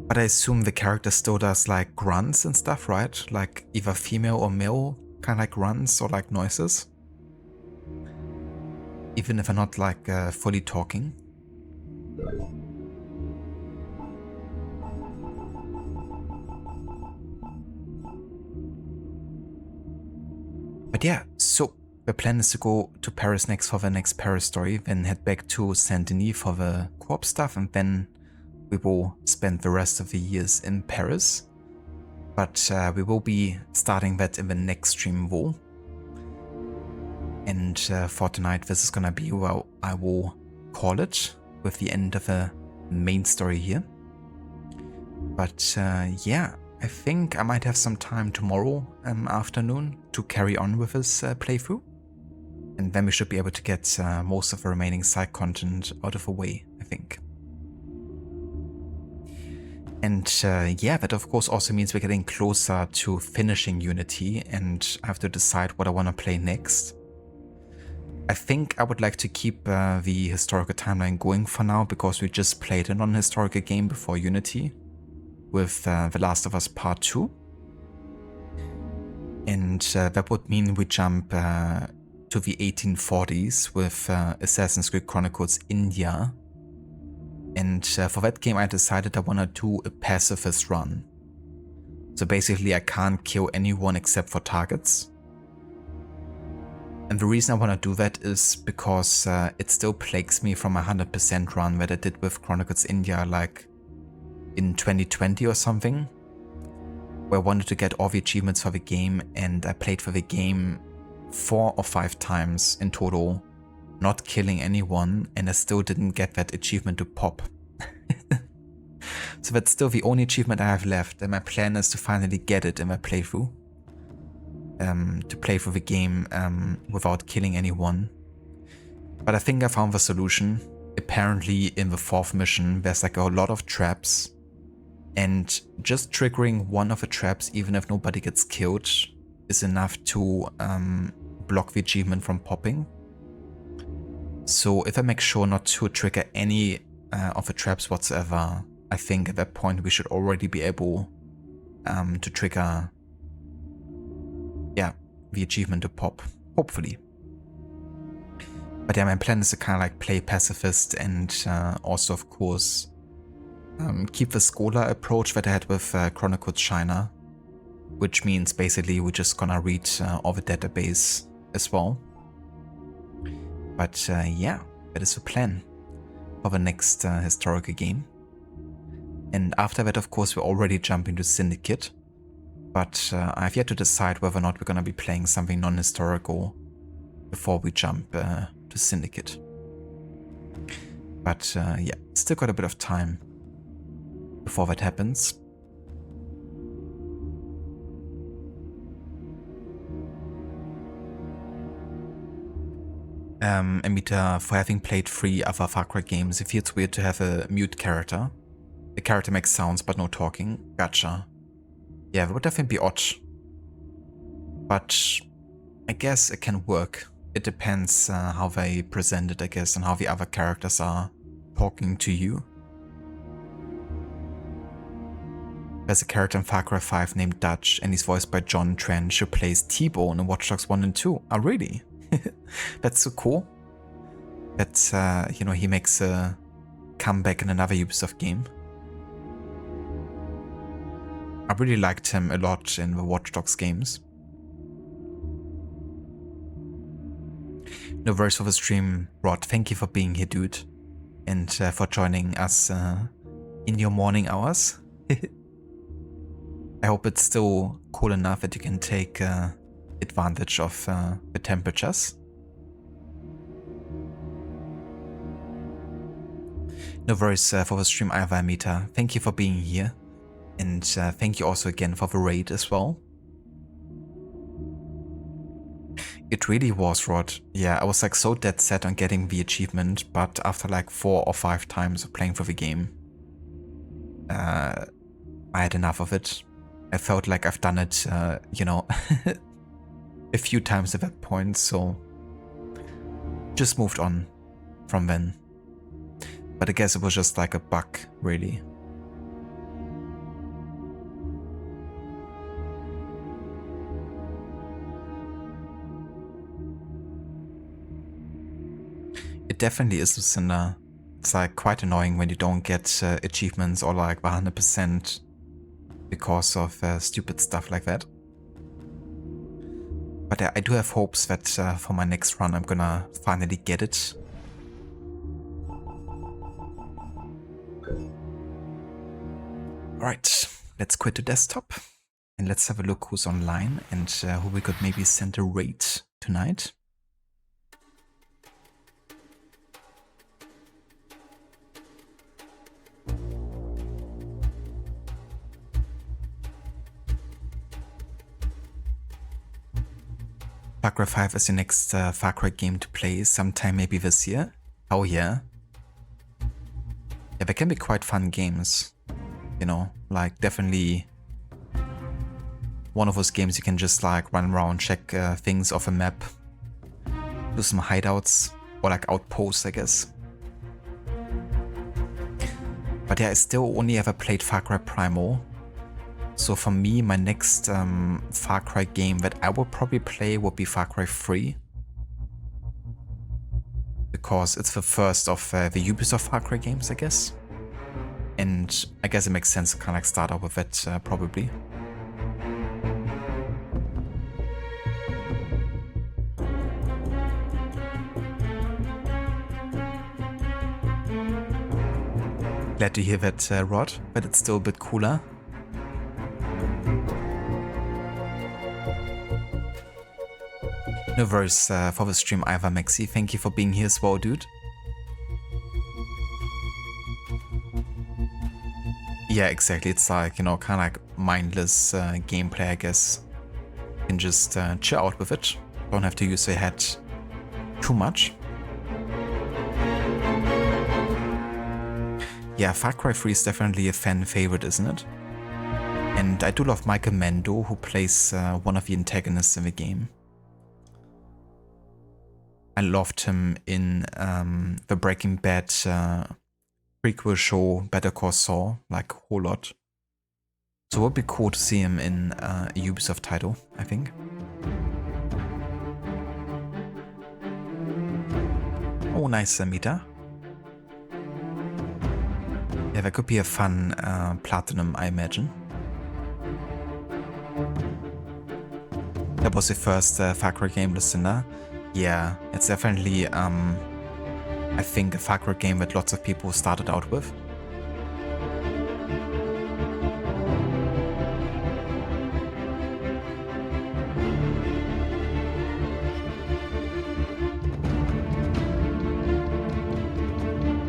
But I assume the character still does like grunts and stuff, right? Like either female or male kind of like grunts or like noises. Even if they're not like fully talking. But yeah, so the plan is to go to Paris next for the next Paris story, then head back to Saint Denis for the co-op stuff, and then we will spend the rest of the years in Paris. But we will be starting that in the next stream though. And for tonight this is gonna be, well, I will call it with the end of the main story here. But yeah, I think I might have some time tomorrow afternoon to carry on with this playthrough. And then we should be able to get most of the remaining side content out of the way, I think. And yeah, that of course also means we're getting closer to finishing Unity, and I have to decide what I want to play next. I think I would like to keep the historical timeline going for now, because we just played a non-historical game before Unity with The Last of Us Part 2. And that would mean we jump to the 1840s with Assassin's Creed Chronicles India. And for that game I decided I want to do a pacifist run. So basically I can't kill anyone except for targets. And the reason I want to do that is because it still plagues me from a 100% run that I did with Chronicles India like in 2020 or something, where I wanted to get all the achievements for the game, and I played for the game 4 or 5 times in total, not killing anyone, and I still didn't get that achievement to pop. So that's still the only achievement I have left, and my plan is to finally get it in my playthrough. To play through the game without killing anyone. But I think I found the solution. Apparently in the 4th mission there's like a lot of traps, and just triggering one of the traps, even if nobody gets killed, is enough to block the achievement from popping. So if I make sure not to trigger any of the traps whatsoever, I think at that point we should already be able to trigger, yeah, the achievement to pop, hopefully. But yeah, my plan is to kind of like play pacifist, and also of course keep the scholar approach that I had with Chronicles China, which means basically we're just gonna read all the database as well. But yeah, that is the plan for the next historical game. And after that, of course, we're already jumping to Syndicate. But I have yet to decide whether or not we're going to be playing something non-historical before we jump to Syndicate. But yeah, still got a bit of time before that happens. Amita, for having played 3 other Far Cry games, it feels weird to have a mute character. The character makes sounds but no talking. Gotcha. Yeah, that would definitely be odd. But I guess it can work. It depends how they present it, I guess, and how the other characters are talking to you. There's a character in Far Cry 5 named Dutch, and he's voiced by John Trench, who plays T-Bone in Watch Dogs 1 and 2. Oh, really? That's so cool. That, you know, he makes a comeback in another Ubisoft game. I really liked him a lot in the Watch Dogs games. No worries for the stream, Rod. Thank you for being here, dude. And for joining us in your morning hours. I hope it's still cool enough that you can take advantage of the temperatures. No worries for the stream either, Amita. Thank you for being here. And thank you also again for the raid as well. It really was, Rod. Yeah, I was like so dead set on getting the achievement, but after like 4 or 5 times of playing for the game, I had enough of it. I felt like I've done it, you know, a few times at that point, so just moved on from then. But I guess it was just like a bug, really. It definitely is, Lucinda. It's like quite annoying when you don't get achievements or like 100% because of stupid stuff like that. But I do have hopes that for my next run I'm gonna finally get it. Alright, let's quit the desktop and let's have a look who's online and who we could maybe send a raid tonight. Far Cry 5 is the next Far Cry game to play sometime maybe this year. Oh yeah. Yeah, they can be quite fun games. You know, like definitely one of those games you can just like run around, check things off a map, do some hideouts or like outposts, I guess. But yeah, I still only ever played Far Cry Primal. So for me, my next Far Cry game that I would probably play would be Far Cry 3. Because it's the first of the Ubisoft Far Cry games, I guess. And I guess it makes sense to kind of like start out with it, probably. Glad to hear that, Rod, but it's still a bit cooler. No worries for the stream either, Maxi. Thank you for being here as well, dude. Yeah, exactly. It's like, you know, kind of like mindless gameplay, I guess. You can just chill out with it. Don't have to use your head too much. Yeah, Far Cry 3 is definitely a fan favorite, isn't it? And I do love Michael Mando, who plays one of the antagonists in the game. I loved him in the Breaking Bad prequel show Better Call Saul, like a whole lot. So it would be cool to see him in a Ubisoft title, I think. Oh, nice, Amita. Yeah, that could be a fun platinum, I imagine. That was the first Far Cry game, Lucinda. Yeah, it's definitely, I think, a Far Cry game that lots of people started out with.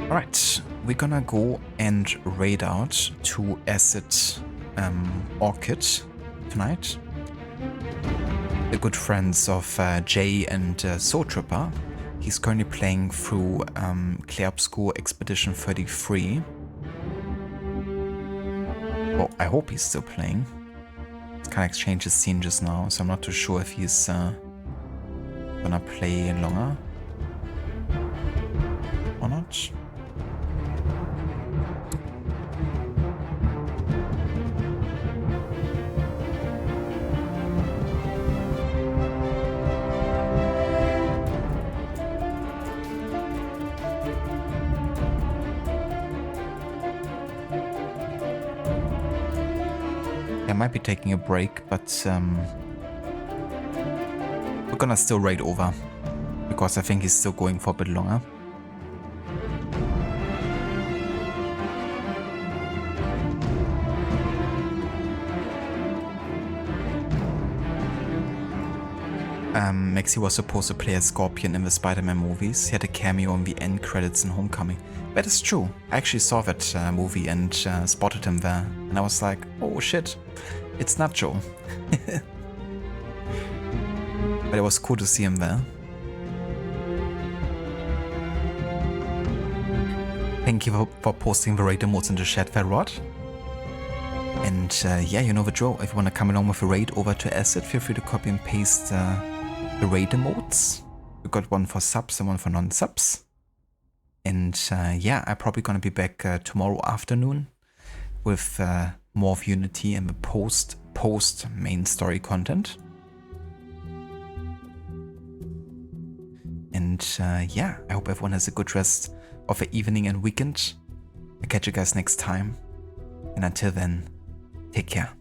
Alright, we're gonna go and raid out to Acid Orchid tonight. The good friends of Jay and Soul Tripper, He's currently playing through Clair-Obscur Expedition 33. Well, I hope he's still playing. It's kind of exchanged his scene just now, so I'm not too sure if he's gonna play longer or not. I might be taking a break, but we're gonna still raid over, because I think he's still going for a bit longer. Maxi was supposed to play as Scorpion in the Spider-Man movies. He had a cameo in the end credits in Homecoming. That is true. I actually saw that movie and spotted him there. And I was like, oh shit, it's not Joe. But it was cool to see him there. Thank you for posting the raid emotes in the chat, Ferrod. And yeah, you know the drill. If you want to come along with a raid over to Acid, feel free to copy and paste the raid emotes. We got one for subs and one for non-subs. And yeah, I'm probably gonna be back tomorrow afternoon with more of Unity and the post main story content. And yeah, I hope everyone has a good rest of the evening and weekend. I'll catch you guys next time. And until then, take care.